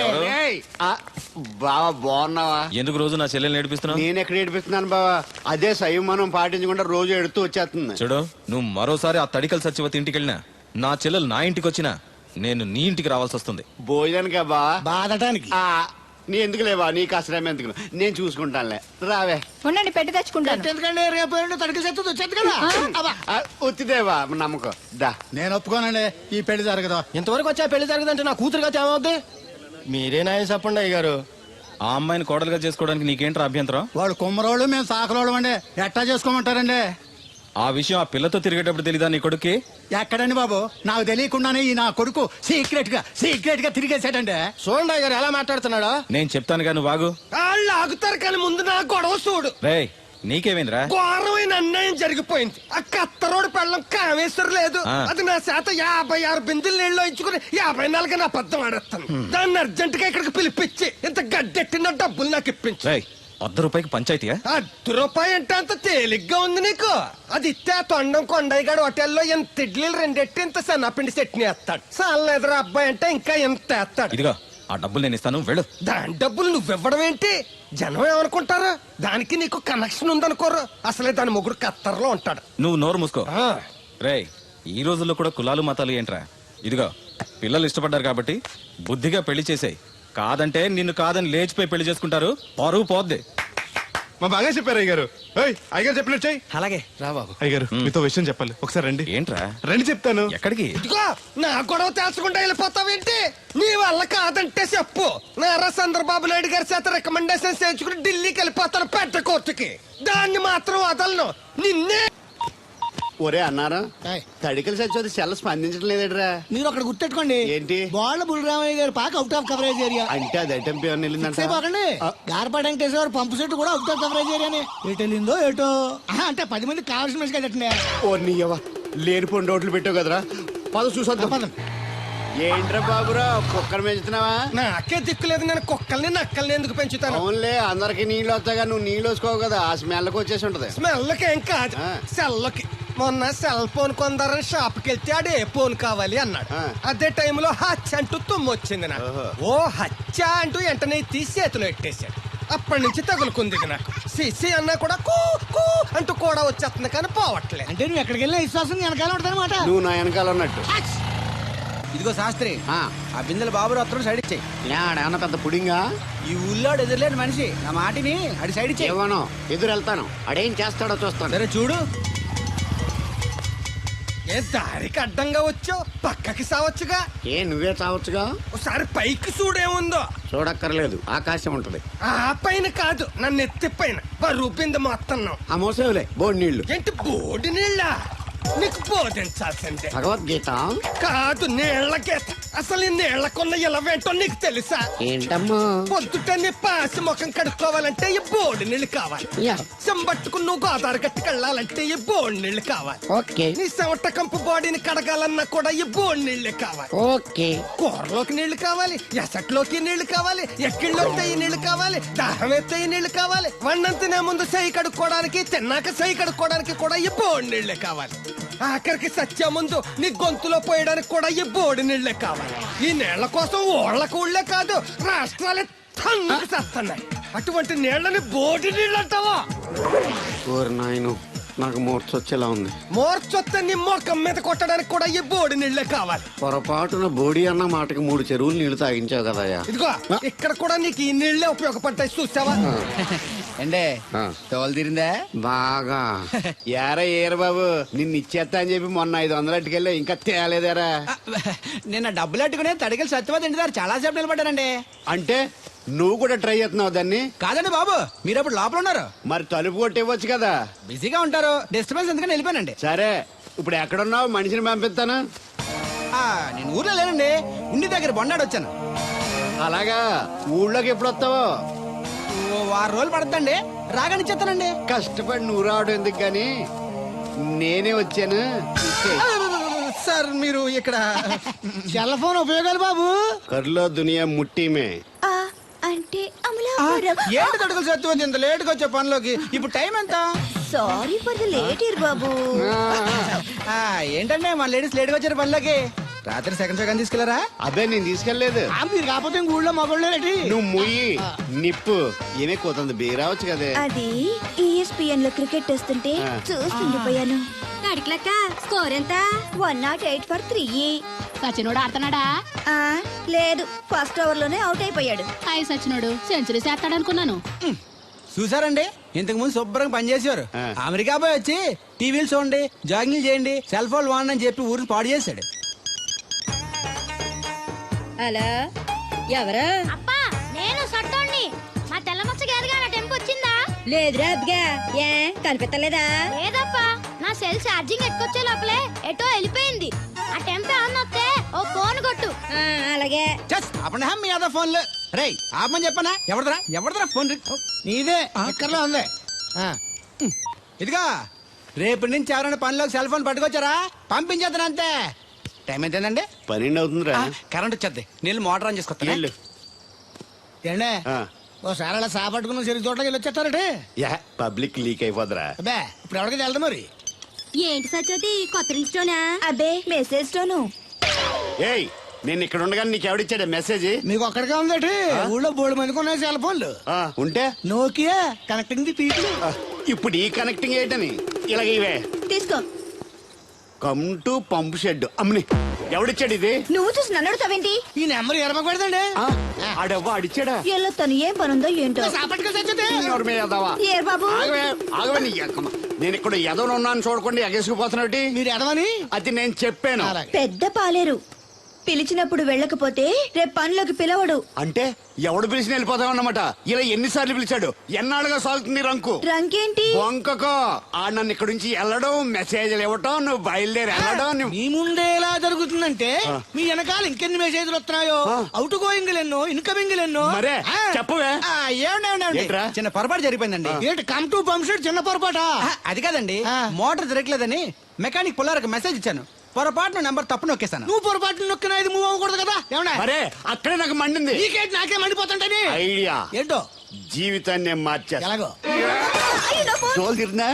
బావా బాగున్నావా? ఎందుకు రోజు నా చెల్లెల్ని ఏడిపిస్తున్నావు? నేను ఎక్కడ ఏడిపిస్తున్నాను బావా? అదే సంయమనం పాటించకుండా రోజు ఎడుతూ వచ్చేస్తుంది. చూడు, నువ్వు మరోసారి ఆ తడికల సత్యవతి ఇంటికి వెళ్ళినా, నా చెల్లెలు నా ఇంటికి వచ్చినా, నేను నీ ఇంటికి రావాల్సి వస్తుంది. భోజనానికా బా? బాధటానికి. నీ ఎందుకు లేవా? నీకు అసలేం ఎందుకు? నేను చూసుకుంటానులే. రావే. ఉండండి పెట్టి తెచ్చుకుంటాను. ఎందుకంటే రేపు తడికలు చచ్చి వచ్చేది కదా. వచ్చిదేవా నమ్మకం. దా. నేను ఒప్పుకోనండి. ఈ పెళ్లి జరగదు. ఇంతవరకు వచ్చా పెళ్లి జరగదంటే నా కూతురుగా ఏమవుద్ది? మీరే నాయన చెప్పండి అయ్య గారు. ఆ అమ్మాయిని కోడలుగా చేసుకోవడానికి నీకేంట్రా అభ్యంతరం? వాడు కుమ్మరోళ్ళు, మేము సాకరోళ్ళు అండి. ఎట్టా చేసుకోమంటారండి? ఆ విషయం ఆ పిల్లతో తిరిగేటప్పుడు తెలీదా నీ కొడుక్కి? ఎక్కడండి బాబు? నాకు తెలియకుండానే ఈ నా కొడుకు సీక్రెట్ గా తిరిగేసాడండి. చూడండి అయ్య గారు ఎలా మాట్లాడుతున్నాడా. నేను చెప్తాను కానీ వాగు. వాళ్ళు ఆగుతారు కానీ ముందు నా గొడవ చూడు. రేయ్, నీకేమైందిరా? ఘోరమైన అన్యాయం జరిగిపోయింది. ఆ కత్తరోడు పెళ్ళం కామేశ్వర లేదు. అది నా చేత 56 బిందులు నీళ్ళు ఇచ్చుకుని 54 నా అబద్ధం ఆడేస్తాను. దాన్ని అర్జెంట్ గా ఇక్కడికి పిలిపించి ఇంత గడ్డెట్టిన డబ్బులు నాకు ఇప్పించు. రేయ్, ₹100 పంచాయతీయా? ₹1 అంటే అంత తేలిగ్గా ఉంది నీకు? అది ఇస్తే తొండం కొండయ్యగాడు హోటల్లో ఎంత ఇడ్లీలు 2 ఎట్టి ఇంత సన్నపిండి చట్నీ వేస్తాడు. సాల ఎదురు అబ్బాయి అంటే ఇంకా ఎంత వేస్తాడు. ఇదిగో ఆ డబ్బులు నేను ఇస్తాను, వెళ్ళు. దాని డబ్బులు నువ్వివ్వడం ఏంటి? జనం ఏమనుకుంటారు? దానికి నీకు కనెక్షన్ ఉందనుకోరు. అసలే దాని ముగ్గురు కత్తర్లో ఉంటాడు. నువ్వు నోరు మూసుకో. రేయ్, ఈ రోజుల్లో కూడా కులాలు మతాలు ఏంట్రా? ఇదిగో పిల్లలు ఇష్టపడ్డారు కాబట్టి బుద్ధిగా పెళ్లి చేసేయ్. కాదంటే నిన్ను కాదని లేచిపోయి పెళ్లి చేసుకుంటారు. పరువు పోద్ది. మా బాగా చెప్పారు అయ్యగారు. అయ్యగారు చెప్పినట్టు చెయ్యి. అలాగే రా బాబు. అయ్యగారు మీతో విషయం చెప్పాలి. ఒకసారి రండి. ఏంట్రా? రండి చెప్తాను. ఎక్కడికి? ఇదిగో నా గొడవ తెలుసుకుంటా వెళ్ళిపోతావేంటి? నీ వల్ల కాదంటే చెప్పు. నారా చంద్రబాబు నాయుడు గారి చేత రికమెండేషన్ చేయించుకుని ఢిల్లీకి వెళ్ళిపోతాను పెద్ద కోర్టుకి. దాన్ని మాత్రం వదలను. నిన్నే. ఒరే అన్నారా, తడికలు చచ్చి సెల్ స్పందించడం లేదట్రా. మీరు అక్కడ గుర్తెట్టుకోండి. ఏంటి? బాల బుల్రామయ్య గారి పాక అవుట్ ఆఫ్ కవరేజ్ ఏరియా. అంటే అది ఐటెంపీ అని వెళ్ళిందంట. గార్పాటి వెంకటేశ్వర పంపు సెట్ కూడా అవుట్ ఆఫ్ కవరేజ్ ఏరియానే. ఎటు వెళ్ళిందో ఏటో. అంటే 10 మంది కావాల్సిన మనిషి కదండి. ఓ నీయవ్వ, లేనిపోయిన రోడ్లు పెట్టావు కదరా. పద చూసొద్దాం. ఏంట్రా బాబురా, కుక్కర్ పెంచుతున్నావా? నాకే దిక్కులేదు. నేను కుక్కల్ని నక్కల్ని ఎందుకు పెంచుతాను? అవునులే, అందరికి నీళ్ళు వస్తాగా నువ్వు నీళ్ళు వేసుకోవు కదా. ఆ స్మెల్కి వచ్చేసి ఉంటది. స్మెల్కి ఏం కాదు, సెల్లకి. మొన్న సెల్ ఫోన్ కొందరని షాప్కి వెళ్తే ఆడే ఫోన్ కావాలి అన్నాడు. అదే టైంలో హచ్చ అంటూ తుమ్మొచ్చింది నాకు. ఓ హచ్చ అంటూ వెంటనే తీసి చేతిలో ఎట్టేశాడు. అప్పటి నుంచి తగులుకుంది నాకు. సిసి అన్నా కూడా కూ కూ అంటూ కూడా వచ్చేస్తుంది కానీ పోవట్లేదు. అంటే నువ్వు ఎక్కడికి వెళ్ళినా విశ్వాసం వెనకాల ఉంటుందన్నమాట. నువ్వు నా వెనకాల ఉన్నట్టు. ఇదిగో శాస్త్రి, ఆ బిందెల బాబు అత్తరు సైడ్ ఇచ్చాయి. ఏమన్నా పెద్ద పుడింగా? ఈ ఊళ్ళో ఎదురులేని మనిషి నా మాటిని అడి సైడ్ ఇచ్చాయి. ఏమనో ఎదురు వెళ్తాను, అడేం చేస్తాడో చూస్తాను. సరే చూడు. ఏ దారికి అడ్డంగా వచ్చావు? పక్కకి సావచ్చుగా. ఏ నువ్వే చావచ్చుగా. ఒకసారి పైకి చూడేముందో. చూడక్కర్లేదు, ఆకాశం ఉంటది. ఆ పైన కాదు, నన్ను ఎత్తి పైన రూపింది మొత్తం. ఆ మోసేవులే బోడి నీళ్లు. ఏంటి బోడి నీళ్ళ? నీకు బోధించాల్సిందే. భగవద్గీత కాదు, నీళ్ల గీత. అసలు ఈ నీళ్లకున్న ఇలవేంటో నీకు తెలుసా? ఏంటమ్మా? పొద్దుట నీ పాసి ముఖం కడుక్కోవాలంటే ఈ బోడి నీళ్లు కావాలి. చెంబట్టుకుని నువ్వు గోదావరి గట్టుకు వెళ్ళాలంటే ఈ బోడి నీళ్లు కావాలి. ఓకే. నీ చెమట కంపు బాడీని కడగాలన్నా కూడా ఈ బోడి నీళ్లే కావాలి. ఓకే. కూరలోకి నీళ్లు కావాలి, ఎసట్లోకి నీళ్లు కావాలి, ఎక్కిళ్ళొస్తే ఈ నీళ్లు కావాలి, దాహం ఎత్తే ఈ నీళ్లు కావాలి. వండంతినే ముందు సై కడుక్కోవడానికి, తిన్నాక సై కడుక్కోవడానికి కూడా ఈ బోడి నీళ్లే కావాలి. ఆఖరికి సత్య ముందు నీ గొంతులో పోయడానికి కూడా ఈ బోడి నీళ్లే కావాలి. ఈ నీళ్ల కోసం ఓళ్లకు ఊళ్ళే కాదు, రాష్ట్రాలే తన్నుకు చేస్తున్నాయి. అటువంటి నీళ్లని బోడి నీళ్ళు అంటావా? నాయను, నాకు మూర్చొచ్చేలా ఉంది. మోర్చొత్తే నీ మొఖం మీద కొట్టడానికి కూడా ఈ బోడి నీళ్లే కావాలి. పొరపాటున బోడి అన్న మాటకి 3 చెరువులు నీళ్లు తాగించావు కదయ్యా. ఇదిగో ఇక్కడ కూడా నీకు ఈ నీళ్లే ఉపయోగపడతాయి, చూసావా? ఏండే ఆ. తోలు తీరిందా బాగా ఏరా ఏరు బాబు నిన్ను ఇచ్చేస్తా అని చెప్పి మొన్న 500 అట్టుకెళ్ళి ఇంకా తేలేదారా నిన్న డబ్బులు అట్టుకునే తడికలు సత్యవతి ఇంటి దగ్గర చాలా సేపు నిలబడ్డానండి. అంటే నువ్వు కూడా ట్రై చేస్తున్నావు దాన్ని కాదండి బాబు, మీరు అప్పుడు లోపల ఉన్నారు, మరి తలుపు కొట్టివ్వచ్చు కదా. బిజీగా ఉంటారు, డిస్టర్బెన్స్ ఎందుకని వెళ్ళిపోయానండి. సరే ఇప్పుడు ఎక్కడున్నావు? మనిషిని పంపిస్తాను. నేను ఊర్లో లేనండి, ఇంటి దగ్గర బొండాడు వచ్చాను. అలాగా ఊళ్ళోకి ఎప్పుడు వస్తావో? ఓ 6 రోజులు పడుతుందండి, రాగానే చెప్తానండి. కష్టపడి నువ్వు రావడం ఎందుకు గాని నేనే వచ్చాను. సార్ మీరు ఇక్కడ సెల్ ఫోన్ ఉపయోగాలు బాబు కర్లో దునియా ముట్టిమే. ఆ, అంటే అమలాపురం. ఏంటి తడుకులు సత్యవతి ఇంత లేటుగా వచ్చే పనిలోకి? ఇప్పుడు టైం ఎంత? Sorry for the late year బాబు. ఏంటంటే మన లేడీస్ లేట్గా వచ్చారు పనిలోకి. రాత్రి సెకండ్ సెకండ్ తీసుకెళ్లారా? అదే నేను తీసుకెళ్లేదు. మీరు కాకపోతే ఊళ్ళో మగోళ్ళేటి. నువ్వు ముయ్యి నిప్పు ఏమే కోతుంది బీరావచ్చు కదే. అది ఈఎస్పిఎన్ లో క్రికెట్ వస్తుంటే ఆ. చూస్తుండిపోయాను. అడిక్లక్క స్కోర్ ఎంత 108 for 3. సచినోడు ఆడుతున్నాడా? ఆ, లేదు, ఫస్ట్ ఓవర్ లోనే అవుట్ అయిపోయాడు. హాయ్ సచినోడు సెంచరీ చేస్తాడనుకున్నాను. చూసారండి, ఇంతకు ముందు శుభ్రంగా పనిచేసేవారు. ఆ. అమెరికా పోయి వచ్చి టీవీలు చూడండి, జాగింగ్ చేయండి, సెల్ ఫోన్ వాడండి అని చెప్పి ఊరికి పాడు చేశాడు. అలా ఎవరా? అప్పా నేను సట్టోణ్ణి. మా తెల్లమచ్చ గారిగా నా టెంపు వచ్చిందా? లేదురా అబ్బిగా, ఏ కనిపెట్టలేదా? లేదప్పా, నా సెల్ ఛార్జింగ్ ఎక్కొచ్చే లోపలే ఎటో వెళ్ళిపోయింది. ఆ టెంపు అన్నొస్తే ఓ ఫోన్ కొట్టు. అలాగే. అప్పుడు మీ అదో ఫోన్లు రే ఆపమని చెప్పనా? ఎవడదరా ఫోన్ నీదే ఎక్కర్లో ఉంది. ఇదిగా రేపటి నుంచి ఎవరైనా పనిలోకి సెల్ ఫోన్ పట్టుకొచ్చారా పంపించేద్దాను అంతే. టైం ఎంతేనండి? 12 అవుతుందిరా. కరెంట్ వచ్చేది, నీళ్ళు మోటార్ ఆన్ చేసుకొస్తా. వెళ్ళు. ఏండే ఆ. ఓసారి అలా సాపట్టుకున్న చెరుకు తోటకి వెళ్ళి వచ్చేస్తారటే. యా పబ్లిక్ లీక్ అయిపోద్రా. అబ్బే ఇప్పుడు ఎవరికి వెళ్దాం మరి. ఏంటి సత్యవతి కొత్త రిజిస్టోనా? అబ్బే మెసేజ్ తోను. ఏయ్ నేను ఇక్కడ ఉండగానే నీకు ఎవడిచ్చాడు మెసేజ్? మీకు ఒక్కడికే ఉందటి, ఊళ్ళో 3 మందికి ఉన్నాయి సెల్ ఫోన్లు. ఉంటే నోకియా కనెక్టింగ్ ది పీపుల్. ఇప్పుడు ఈ కనెక్టింగ్ ఏంటని ఇలాగ ఇవే తీసుకో. Come to pump shed. అమ్మని ఎవడిచ్చాడు ఇది? నువ్వు చూసి నన్ను అడుగుతావేంటి? ఈ నెంబర్ ఎరమకు పెడతాండి. ఆడవ్వ అడిచాడా? ఎల్లో తను ఏం పనుందో ఏంటో. ఎవరి మీద ఎదవా? ఏ బాబు? ఆగవే ఆగవే నీ ఎక్కమ్మ. నేను ఇక్కడ ఎదవను ఉన్నాను చూడకుండా ఎగేసుకుపోతున్నట్టు. మీరు ఎదవని అది నేను చెప్పాను. పెద్ద పాలేరు. పిలిచినప్పుడు వెళ్ళకపోతే రేపు పనిలోకి పిలవడు. అంటే ఎవడు పిలిచిన వెళ్ళిపోతావు అన్నమాట. ఇలా ఎన్నిసార్లు పిలిచాడు? ఎన్నాళ్ళుగా సాగుతుంది రంకు. రంకేంటి? వంకకో ఆ నన్ను ఇక్కడ నుంచి వెళ్ళడం, మెసేజ్లు ఇవ్వటం, నువ్వు బయలుదేరి వెళ్ళడం. మీ ముందే ఎలా జరుగుతుందంటే మీ వెనకాల ఇంకెన్ని మెసేజ్లు వస్తున్నాయో. అవుట్ గోయింగ్ ఎన్నో, ఇన్కమింగ్ ఎన్నో. మరే చెప్పవే. ఏంట్రా? చిన్న పొరపాటు జరిగిపోయిందండి. ఏంటి కమ్ టు పంప్ షెడ్ చిన్న పొరపాట? అది కాదండి, మోటార్ తిరగలేదని మెకానిక్ పుల్లారకు మెసేజ్ ఇచ్చాను. పొరపాటున నెంబర్ తప్పు నొక్కేసాను. నువ్వు పొరపాటు నొక్కినా ఇది మూవ్ అవ్వకూడదు కదా. ఏమన్నా మరే అక్కడే నాకు మండింది. నీకేంటి నాకే మండిపోతుంటది. ఐడియా ఏంటో జీవితాన్ని నేను మార్చేస్తా. ఎలాగో తోలు తిరిగినా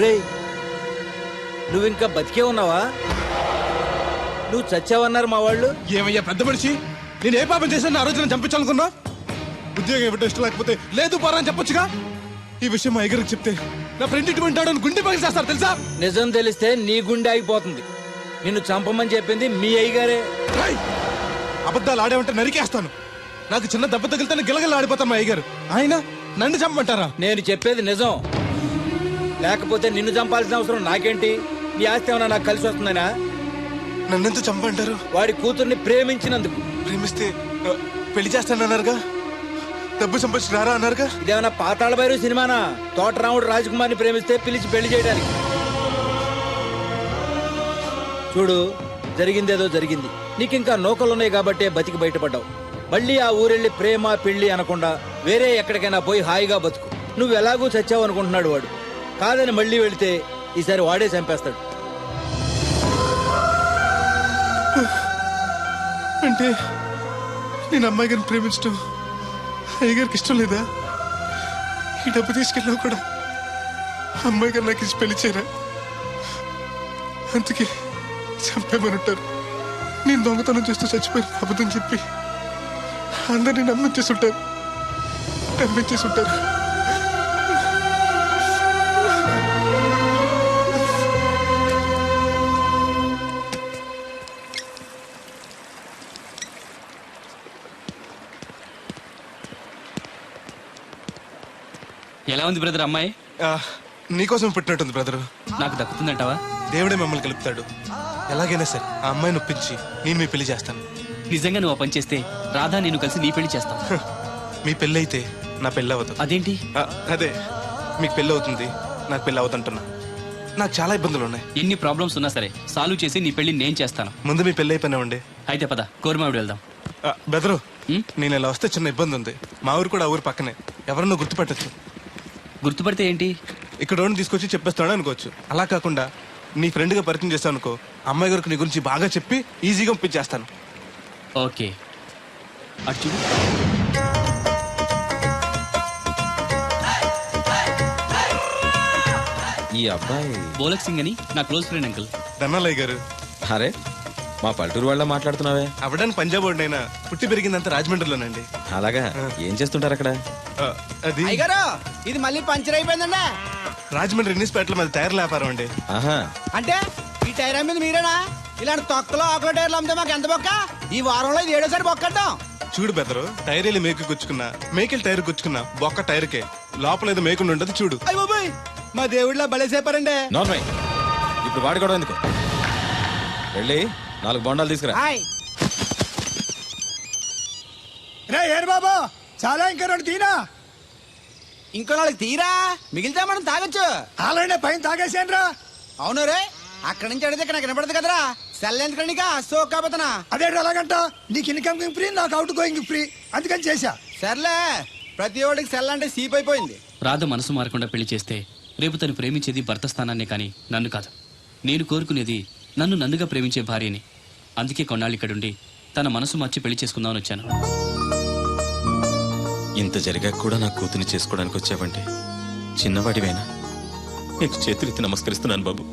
రే నువ్వు ఇంకా బతికే ఉన్నావా? నువ్వు చచ్చావన్నారు మా వాళ్ళు. ఏమయ్యా పెద్ద మనిషి, నేను ఏ పాపం చేశాను? ఆ రోజు నేను చంపించాలనుకున్నా. ఉద్యోగం ఇవ్వటం ఇష్టం లేకపోతే లేదు పోరా అని చెప్పొచ్చుగా. ఈ విషయం మా అయ్యగారికి చెప్తే నా ఫ్రెండ్ ఇటువంటి వాడు గుండె పగిలి చేస్తారు తెలుసా? నిజం తెలిస్తే నీ గుండె ఆగిపోతుంది. నిన్ను చంపమని చెప్పింది మీ అయ్యగారే. అబద్ధాలు ఆడేమంటే నరికేస్తాను. నాకు చిన్న దెబ్బ తగిలితే గిలగల ఆడిపోతాను మా అయ్యగారు. ఆయన నన్ను చంపమంటారా? నేను చెప్పేది నిజం, లేకపోతే నిన్ను చంపాల్సిన అవసరం నాకేంటి? నీ ఆస్తి ఏమన్నా నాకు కలిసి వస్తుందనా? నన్నెంత చంపంటారు? వాడి కూతుర్ని ప్రేమించినందుకు. ప్రేమిస్తే పెళ్లి చేస్తానన్నారుగా, డబ్బు సంపాదించి రారా అన్నారుగా. ఇదేమన్నా పాతాళ భైరవ సినిమానా? తోటరాముడు రాజకుమార్ని ప్రేమిస్తే పిలిచి పెళ్లి చేయడానికి. చూడు, జరిగిందేదో జరిగింది. నీకింకా నౌకలున్నాయి కాబట్టే బతికి బయటపడ్డావు. మళ్ళీ ఆ ఊరెళ్ళి ప్రేమ పెళ్లి అనకుండా వేరే ఎక్కడికైనా పోయి హాయిగా బతుకు. నువ్వు ఎలాగూ చచ్చావు అనుకుంటున్నాడు వాడు. కాదని మళ్ళీ వెళితే ఈసారి వాడే చంపేస్తాడు. అంటే నేను అమ్మాయి గారిని ప్రేమించడం అయ్యగారికి ఇష్టం లేదా? ఈ డబ్బు తీసుకెళ్ళినా కూడా అమ్మాయి గారు నాకు ఇచ్చి పెళ్లి చేయరా? అందుకే చంపేమని ఉంటారు. నేను దొంగతనం చేస్తూ చచ్చిపోయిన అబద్ధం చెప్పి అందరినీ నమ్మించేస్తుంటారు. ఎలా ఉంది బ్రదర్ అమ్మాయి? నీకోసం పెట్టినట్టుంది బ్రదరు. నాకు దక్కుతుందంటావా? దేవుడే మిమ్మల్ని కలుపుతాడు. ఎలాగైనా సరే ఆ అమ్మాయిని ఒప్పించి నేను మీ పెళ్లి చేస్తాను. నిజంగా నువ్వు ఆ పని చేస్తే రాధా నేను కలిసి నీ పెళ్లి చేస్తాం. మీ పెళ్ళి అయితే నా పెళ్ళి అవ్వదు. అదేంటి? అదే మీకు పెళ్ళి అవుతుంది, నాకు పెళ్ళి అవుతుంటున్నా. నాకు చాలా ఇబ్బందులు ఉన్నాయి. ఎన్ని ప్రాబ్లమ్స్ ఉన్నా సరే సాల్వ్ చేసి నీ పెళ్లి నేను చేస్తాను. ముందు మీ పెళ్ళి అయిపోయినావండి. అయితే పద కోరమావిడి వెళ్దాం. బెదరు, నేను ఇలా వస్తే చిన్న ఇబ్బంది ఉంది. మా ఊరు కూడా ఆ ఊరు పక్కనే, ఎవరన్నా గుర్తుపట్టచ్చు. గుర్తుపడితే ఏంటి? ఇక్కడ ఉండి తీసుకొచ్చి చెప్పేస్తాడు అనుకోవచ్చు. అలా కాకుండా నీ ఫ్రెండ్గా పరిచయం చేస్తాను అనుకో, అమ్మాయి గారికి నీ గురించి బాగా చెప్పి ఈజీగా పంపించేస్తాను. ఓకే, అటు చూడు. ఈ అబ్బాయి బోలక్ సింగ్ అని నా క్లోజ్ ఫ్రెండ్ అంకుల్. ధనాలయ్య గారు. అరే మా పల్లెటూరు వాళ్ళ మాట్లాడుతున్నావే. అవడానికి పంజాబ్ వాడినైనా పుట్టి పెరిగిందంతా రాజమండ్రిలోనండి. అలాగా, ఏం చేస్తుంటారు అక్కడ? అది అయ్యగారు ఇది మళ్ళీ పంచర్ అయిపోయిందండి. రాజమండ్రి ఇన్నిస్పేటలో మాది టైర్ల వ్యాపారం అండి. ఆహా, అంటే ఈ టైర్ మీద మీరేనా? ఇలాంటి తొక్కలో ఆకుల టైర్లు అమ్మితే మాకు ఎంత బొక్క? ఈ వారంలో ఇది 7వ బొక్కడ్డాం. చూడు బెదరు, టైర్ వెళ్ళి మేకు గుచ్చుకున్నా, మేకెళ్ళి టైర్ గుచ్చుకున్నా బొక్క టైర్కే, లోపల ఏదో మేకుండా ఉండదు చూడు. అయ్య బాబాయ్, మా దేవుళ్ళ బలేసేపారండి. నార్మల్. ఇప్పుడు వాడుకోవడం ఎందుకు? వెళ్ళి 4 బొండాలు తీసుకురా. హాయ్ రే ఏరు బాబు, చాలా ఇంకా 2 తీరా. ఇంకో 4 తీరా, మిగిలితే మనం తాగొచ్చు. ఆల్రెడీ పైన తాగేసాను రా. అవును రే, అక్కడి నుంచి అడిగితే ఇక్కడ నాకు వినపడదు కదరా. సెల్ ఎందుకండి సో కాబోతున్నా. అదే అలాగంట, నీకు ఇన్కమ్ ఫ్రీ, నాకు అవుట్ గోయింగ్ ఫ్రీ, అందుకని చేశా. సర్లే, ప్రతి ఒడికి సెల్ అంటే సీప్ అయిపోయింది. రాధ మనసు మారకుండా పెళ్లి చేస్తే రేపు తను ప్రేమించేది భర్త స్థానాన్నే కానీ నన్ను కాదు. నేను కోరుకునేది నన్ను నన్నుగా ప్రేమించే భార్యని. అందుకే కొన్నాళ్ళు ఇక్కడుండి తన మనసు మార్చి పెళ్లి చేసుకుందామని వచ్చాను. ఇంత జరిగాక కూడా నా కూతుని చేసుకోవడానికి వచ్చావంటే చిన్నవాడివైనా నీకు చేతులెత్తి నమస్కరిస్తున్నాను బాబు.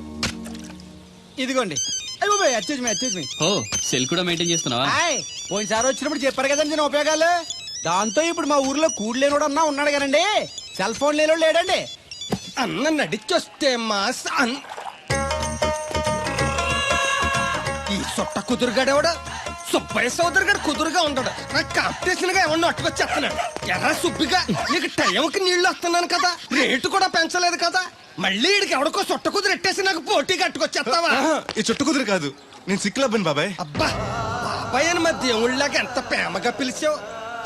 ఇదిగోండి. అయ్య బాబాయ్, అచ్చేజ్ మీ. ఓ, సెల్ కూడా మెయింటైన్ చేస్తున్నావా? పోయినసారి వచ్చినప్పుడు చెప్పారు కదండి నేను ఉపయోగాలు. దాంతో ఇప్పుడు మా ఊర్లో కూడలేనోడు అన్నా ఉన్నాడు కదండి, సెల్ ఫోన్ లేనోడు లేడండి. అన్న నడిచొస్తే మాస్ ఈ సొట్ట కుదురుగాడేవాడు సుబ్బయ్య సోదరు గారు కుదురుగా ఉంటాడు. నాకు కాంపిటీషన్ గా ఏమన్నా అట్టుకొచ్చేస్తున్నాడు. ఎర్ర సుబ్బిగా నీకు టైంకి నీళ్లు వస్తున్నాను కదా, రేటు కూడా పెంచలేదు కదా, మళ్ళీ ఇడికి ఎవడికో సొట్ట కుదురు ఎట్టేసి నాకు పోటీ కట్టుకొచ్చేస్తావా? ఈ చుట్టు కుదురు కాదు, నేను సిక్కులబ్బను బాబాయ్. అబ్బా, బాబాయ్ అని మా దేవుళ్ళగా ఎంత ప్రేమగా పిలిచావు.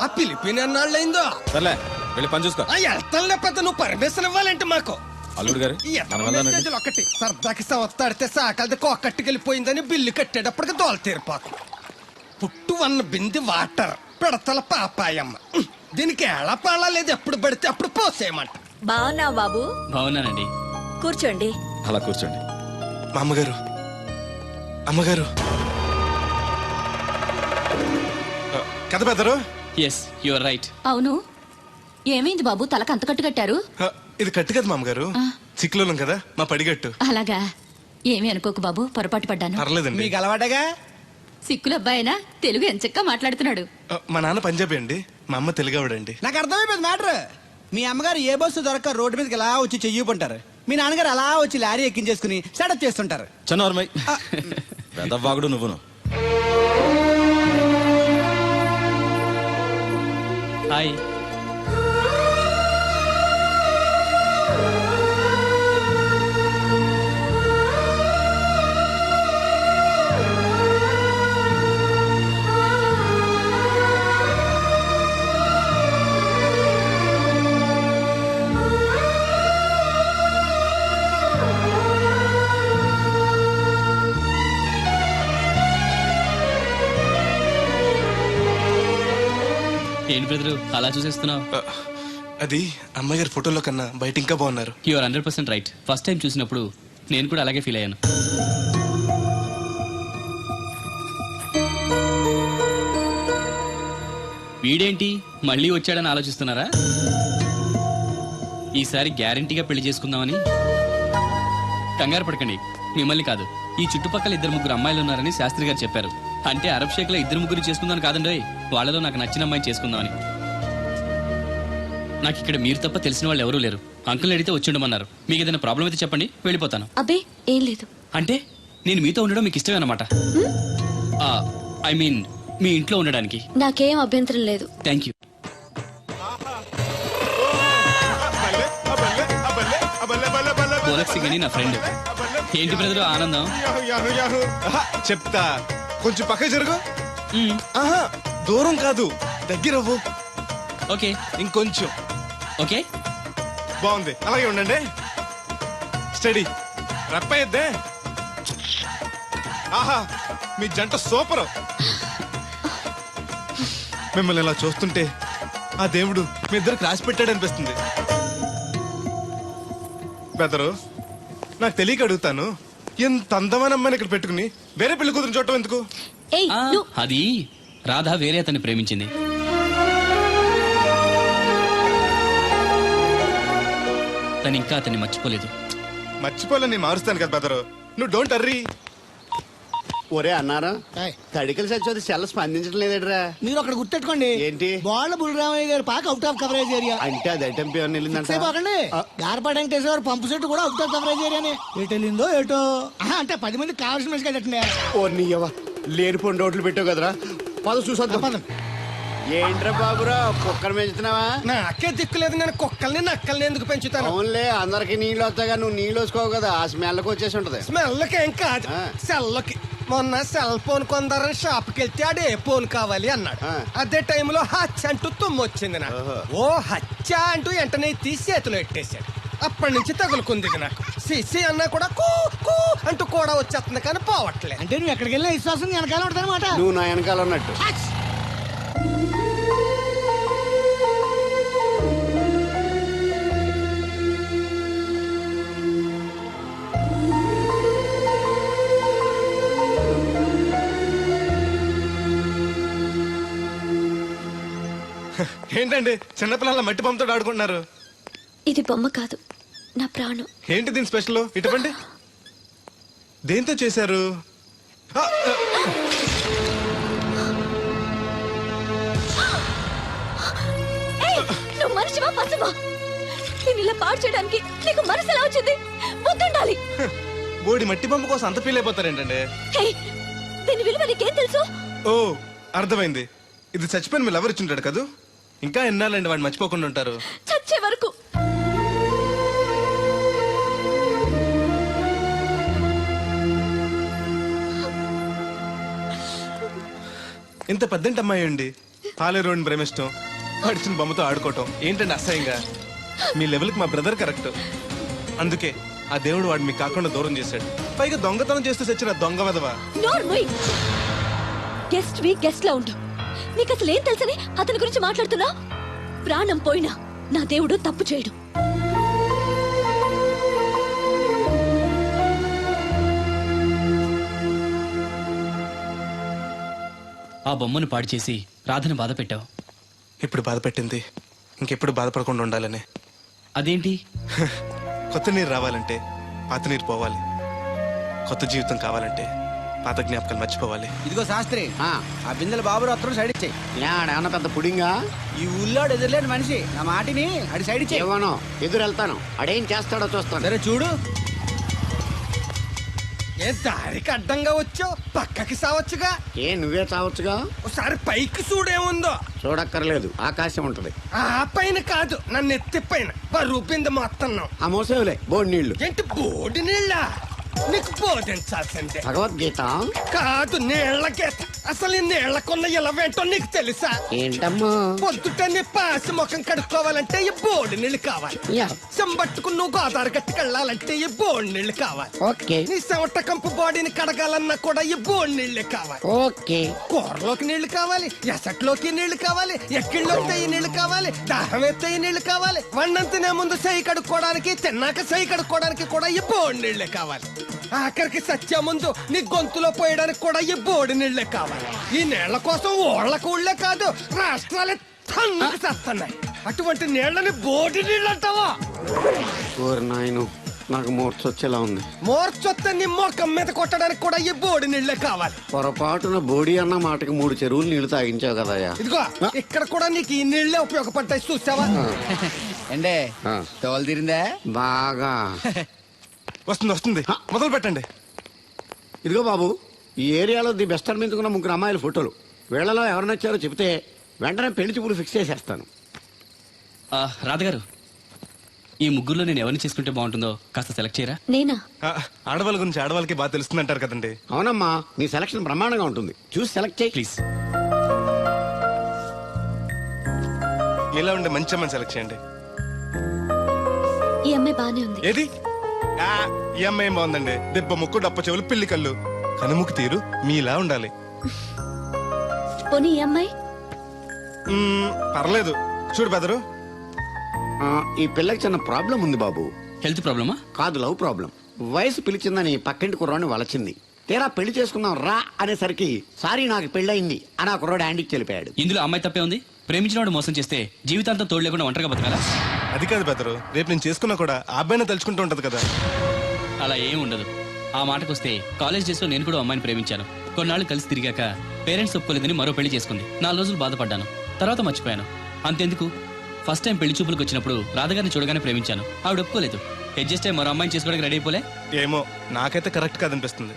ఆ పిలిపిన ఎన్నాళ్ళైందో. సర్లే, వెళ్ళి పని చూసుకో. ఆ వెళ్తానులే పెద్ద, నువ్వు పర్మిషన్ ఇవ్వాలంటే మాకు. అల్లుడు గారు, మనం వెళ్దామండి. మెసేజ్లు ఒకటి సరదాకి సంస్థాడితే సాకలది కొక్కట్టుకెళ్ళిపోయిందని బిల్లు కట్టేటప్పటికి దోల తీరిపోకు. పుట్టు 1 బింది వాటర్ పిడతల పాపాయమ్మ. దీనికి ఎలా పాలా లేదు, ఎప్పుడు పడితే అప్పుడు పోసేయమంట. బాగున్నావు బాబు? బాగున్నానండి. కూర్చోండి. అలా కూర్చోండి. మా అమ్మగారు, కథ బెదరు. Yes, you are right. అవును, ఏమైంది బాబు, తలకు అంత కట్టు కట్టారు? ఇది కట్టు కదా మామగారు, సిక్కులోనం కదా మా పడిగట్టు. అలాగా, ఏమీ అనుకోకు బాబు, పొరపాటు పడ్డాను. పర్లేదండి. మీకు అలవాటగా. సిక్కుల అబ్బాయినా తెలుగు ఎంచక్కా మాట్లాడుతున్నాడు. మా నాన్న పంజాబీ అండి, మా అమ్మ తెలుగావిడండి. నాకు అర్థమైపోయింది మ్యాటర్. మీ అమ్మగారు ఏ బస్సు దొరక్క రోడ్డు మీదకి ఎలా వచ్చి చెయ్యిపుంటారు, మీ నాన్నగారు అలా వచ్చి లారీ ఎక్కించేసుకుని సెటప్ చేస్తుంటారు. చన్నోర్మై, వెదవ్వాగుడు నువ్వును. హాయ్. ఏంటి బ్రదరు అలా చూసేస్తున్నావు? అది అమ్మాయి గారి ఫోటోలో కన్నా బయట ఇంకా బాగున్నారు. You are 100% right. First time చూసినప్పుడు నేను కూడా అలాగే ఫీల్ అయ్యాను. వీడేంటి మళ్ళీ వచ్చాడని ఆలోచిస్తున్నారా? ఈసారి గ్యారంటీగా పెళ్లి చేసుకుందామని. కంగారు పడకండి, మిమ్మల్ని కాదు, ఈ చుట్టుపక్కల 2-3 అమ్మాయిలు ఉన్నారని శాస్త్రి గారు చెప్పారు. అంటే అరబ్ షేక్ లో 2-3 చేసుకుందాం కాదండి, వాళ్ళలో నాకు నచ్చిన అమ్మాయిని చేసుకుందామని. నాకు ఇక్కడ మీరు తప్ప తెలిసిన వాళ్ళు ఎవరూ లేరు. అంకుల్ని అడిగితే వచ్చి ఉండమన్నారు. మీకు ఏదైనా ప్రాబ్లం అయితే చెప్పండి, వెళ్ళిపోతాను. అబ్బే ఏం లేదు. అంటే నేను మీతో ఉండడం మీకు ఇష్టమే అన్నమాట? ఐ మీన్ మీ ఇంట్లో ఉండడానికి. నాకేం అభ్యంతరం లేదు. Thank you. గోలక్సి గని నా ఫ్రెండ్. ఏంటి బ్రదర్ ఆనందం? ఆహా, చెప్తా. కొంచెం పక్క జరుగు. ఆహా, దూరం కాదు, దగ్గరవ్వు. ఓకే ఇంకొంచెం. ఓకే. బాగుంది, అలాగే ఉండండి. స్టడీ. రప్పయ్యద్దే. ఆహా, మీ జంట సూపర్. మిమ్మల్ని ఇలా చూస్తుంటే ఆ దేవుడు మీ ఇద్దరికి రాసి పెట్టాడు అనిపిస్తుంది. బెదరు, నాకు తెలియక అడుగుతాను, ఎంత అందమైన అమ్మాయిని ఇక్కడ పెట్టుకుని వేరే పెళ్లి కూతురు చూడటం ఎందుకు? అది రాధ వేరే అతన్ని ప్రేమించింది. తను ఇంకా అతన్ని మర్చిపోలేదు. మర్చిపోలే, నేను మారుస్తాను కదా బెదరు, నువ్వు డోంట్ అర్రీ. ఒరే అన్నారా, తడికలు చచ్చి సెల్ స్పందించడం లేదట్రా. మీరు అక్కడ గుర్తెట్టుకోండి. ఏంటి? బాల బుల్రామయ్య గారి పాక అవుట్ ఆఫ్ కవరేజ్ ఏరియా. అంటే అది ఐటమ్ పేరు వెళ్ళిందంట. పోకండి, గార్పాటి వెంకటేశ్వర పంపు సెట్ కూడా అవుట్ ఆఫ్ కవరేజ్ ఏరియానే. ఎటు వెళ్ళిందో ఏటో. అంటే 10 మంది కావాల్సిన మనిషి కదండి. ఓ నీయవ్వ, లేనిపోయిన రోడ్లు పెట్టావు కదరా. పద చూసొద్దాం. ఏంట్రా బాబురా, కుక్కర్ పెంచుతున్నావా? నాకే దిక్కులేదు, నేను కుక్కల్ని నక్కల్ని ఎందుకు పెంచుతాను? అవునులే, అందరికి నీళ్ళు వస్తాగా, నువ్వు నీళ్ళు వేసుకోవు కదా, ఆ స్మెల్కి వచ్చేసి ఉంటది. స్మెల్కి ఏం కాదు, సెల్కి. మొన్న సెల్ ఫోన్ కొందరని షాప్కి వెళ్తే ఆడు ఏ ఫోన్ కావాలి అన్నాడు. అదే టైంలో హచ్చ అంటూ తుమ్మొచ్చింది నాకు. ఓ హచ్చ అంటూ వెంటనే తీసి చేతిలో పెట్టేశాడు. అప్పటి నుంచి తగులుకుంది ఇది నాకు. సిసి అన్నా కూడా కూ కూ అంటూ కూడా వచ్చేస్తుంది కానీ పోవట్లేదు. అంటే నువ్వు ఎక్కడికి వెళ్ళినా విశ్వాసం వెనకాల ఉంటుందన్నమాట. నువ్వు నా వెనకాల ఉన్నట్టు. ఏంటండి చిన్నపిల్లల మట్టి బొమ్మతో ఆడుకుంటున్నారు? ఇది బొమ్మ కాదు, నా ప్రాణం. ఏంటి దీని స్పెషల్? ఇటువంటి దేంతో చేశారు? నువ్వు మనిషివా పశువా? నేను ఇలా పాడు చేయడానికి నీకు మనసు ఎలా వచ్చింది? బుద్ధుండాలి. బోడి మట్టి బొమ్మ కోసం అంత ఫీల్ అయిపోతారేంటండి? దీని విలువ నీకేం తెలుసు? ఓ, అర్థమైంది. ఇది చచ్చిపోయిన మీ లవర్ ఇచ్చుంటాడు కదా. ఇంకా ఎన్నాలండి వాడిని మర్చిపోకుండా ఉంటారు? చచ్చే వరకు. ఇంత పెద్దంటి అమ్మాయి అండి, పాలేరోని ప్రేమిష్టం, పడిచిన బొమ్మతో ఆడుకోవటం ఏంటండి అసహ్యంగా? మీ లెవెల్కి మా బ్రదర్ కరెక్ట్. అందుకే ఆ దేవుడు వాడు మీకు కాకుండా దూరం చేశాడు. పైగా దొంగతనం చేస్తూ చచ్చిన దొంగ వెధవా. గెస్ట్ వి గెస్ట్ లా ఉండు. నీకు అసలు ఏం తెలుసని అతని గురించి మాట్లాడుతున్నా? ప్రాణం పోయినా నా దేవుడు తప్పు చేయడు. ఆ బొమ్మను పాడు చేసి రాధను బాధ పెట్టావు. ఇప్పుడు బాధ పెట్టింది ఇంకెప్పుడు బాధపడకుండా ఉండాలని. అదేంటి? కొత్త నీరు రావాలంటే పాత నీరు పోవాలి, కొత్త జీవితం కావాలంటే పాత జ్ఞాపకాలు మర్చిపోవాలి. ఇదిగో శాస్త్రి, ఆ బిందెల బాబు అత్తరు సైడ్ ఇచ్చాయి. ఏమన్నా పెద్ద పుడింగా? ఈ ఊళ్ళో ఎదురులేని మనిషి నా మాటిని అడి సైడ్ ఇచ్చాయి. ఏమనో ఎదురు వెళ్తాను, అడేం చేస్తాడో చూస్తాను. సరే చూడు. ఏ దారికి అడ్డంగా వచ్చావు, పక్కకి సావచ్చుగా. ఏ నువ్వే చావచ్చుగా. ఒకసారి పైకి చూడేముందో. చూడక్కర్లేదు, ఆకాశం ఉంటది. ఆ పైన కాదు, నన్ను ఎత్తి పైన రూపింది మొత్తం. ఆ మోసేవులే బోడి నీళ్లు. ఏంటి బోడి నీళ్ళ? నీకు బోధించాల్సిందే. భగవద్గీత కాదు, నీళ్ల గీత. అసలు ఈ నీళ్లకున్న ఇలవేంటో నీకు తెలుసా? ఏంటమ్మా? పొద్దుట నీ పాసి ముఖం కడుక్కోవాలంటే ఈ బోడి నీళ్ళు కావాలి. యా. చెంబట్టుకుని నువ్వు గోదావరి గట్టుకు వెళ్ళాలంటే ఈ బోడి నీళ్ళు కావాలి. ఓకే. నీ చెమట కంపు బాడీని కడగాలన్నా కూడా ఈ బోడి నీళ్ళే కావాలి. ఓకే. కూరలోకి నీళ్లు కావాలి, ఎసట్లోకి నీళ్లు కావాలి, ఎక్కిళ్ళొస్తే ఈ నీళ్లు కావాలి, దాహం ఎత్తే ఈ నీళ్లు కావాలి. వండం తినే ముందు సై కడుక్కోవడానికి, తిన్నాక సై కడుక్కోవడానికి కూడా ఈ బోడి నీళ్లే కావాలి. ఆఖరికి సత్య ముందు నీ గొంతులో పోయడానికి కూడా ఈ బోడి నీళ్లే కావాలి. ఈ నీళ్ల కోసం ఓళ్లకు ఊళ్ళే కాదు, రాష్ట్రాలే తన్నుకు చేస్తున్నాయి. అటువంటి నీళ్లని బోడి నీళ్ళు అంటావా? నాయను, నాకు మూర్చొచ్చేలా ఉంది. మోర్చొత్తే నీ మొఖం మీద కొట్టడానికి కూడా ఈ బోడి నీళ్లే కావాలి. పొరపాటున బోడి అన్న మాటకి 3 చెరువులు నీళ్లు తాగించావు కదయ్యా. ఇదిగో ఇక్కడ కూడా నీకు ఈ నీళ్లే ఉపయోగపడతాయి, చూసావా? ఏండే తోలు తీరిందా? బాగా వస్తుంది వస్తుంది, మొదలు పెట్టండి. ఇదిగో బాబు, ఈ ఏరియాలో ది బెస్ట్ అనిపించుకున్న 3 అమ్మాయిల ఫోటోలు. వీళ్ళలో ఎవరు నచ్చారో చెప్తే వెంటనే పెళ్లి చూపులు ఫిక్స్ చేసేస్తాను. రాధగారు, ఈ ముగ్గురులో నేను ఎవరిని చేసుకుంటే బాగుంటుందో కాస్త సెలెక్ట్ చేయరా? నేనా? ఆడవాళ్ళ గురించి ఆడవాళ్ళకి బాగా తెలుస్తుంది అంటారు కదండి. అవునమ్మా, నీ సెలక్షన్ బ్రహ్మాండంగా ఉంటుంది. చూసి సెలెక్ట్ చేయి ప్లీజ్. మీలా ఉండే మంచి అమ్మని సెలెక్ట్ చేయండి. ఈ అమ్మాయి బానే ఉంది. ఏది ఈ అమ్మాయి ఏం బాగుందండి? దెబ్బ ముక్కు, డప్ప చెవులు, పిల్లి కళ్ళు, కనుముక్కు తీరు మీలా ఉండాలి. పోనీ ఈ అమ్మాయి? పర్లేదు. చూడు బెదరు, ఈ పిల్లకి చిన్న ప్రాబ్లం ఉంది బాబు. హెల్త్ ప్రాబ్లమా? కాదు, లవ్ ప్రాబ్లం. వయసు పిలిచిందని పక్కింటి కుర్రాడిని వలచింది. తీరా పెళ్లి చేసుకుందాం రా అనేసరికి సారీ నాకు పెళ్ళయింది అని ఆ కుర్రాడు యాండికి తెలిపాడు. ఇందులో అమ్మాయి తప్పే ఉంది. ప్రేమించిన వాడు మోసం చేస్తే జీవితాంతం తోడు లేకుండా ఒంటరిగా బతకాలా? అది కాదు బెదరు, రేపు నేను చేసుకున్నా కూడా ఆ అబ్బాయిని తలుచుకుంటూ ఉంటది కదా. అలా ఏం ఉండదు. ఆ మాటకొస్తే కాలేజ్ డేస్ లో నేను కూడా అమ్మాయిని ప్రేమించాను. కొన్నాళ్ళు కలిసి తిరిగాక పేరెంట్స్ ఒప్పుకోలేదని మరో పెళ్లి చేసుకుంది. 4 రోజులు బాధపడ్డాను, తర్వాత మర్చిపోయాను. అంతెందుకు, ఫస్ట్ టైం పెళ్లి చూపులకు వచ్చినప్పుడు రాధగారిని చూడగానే ప్రేమించాను. ఆవిడ ఒప్పుకోలేదు. అడ్జస్ట్ అయ్యి మరో అమ్మాయిని చేసుకోవడానికి రెడీ అయిపోలే. ఏమో, నాకైతే కరెక్ట్ కాదనిపిస్తుంది.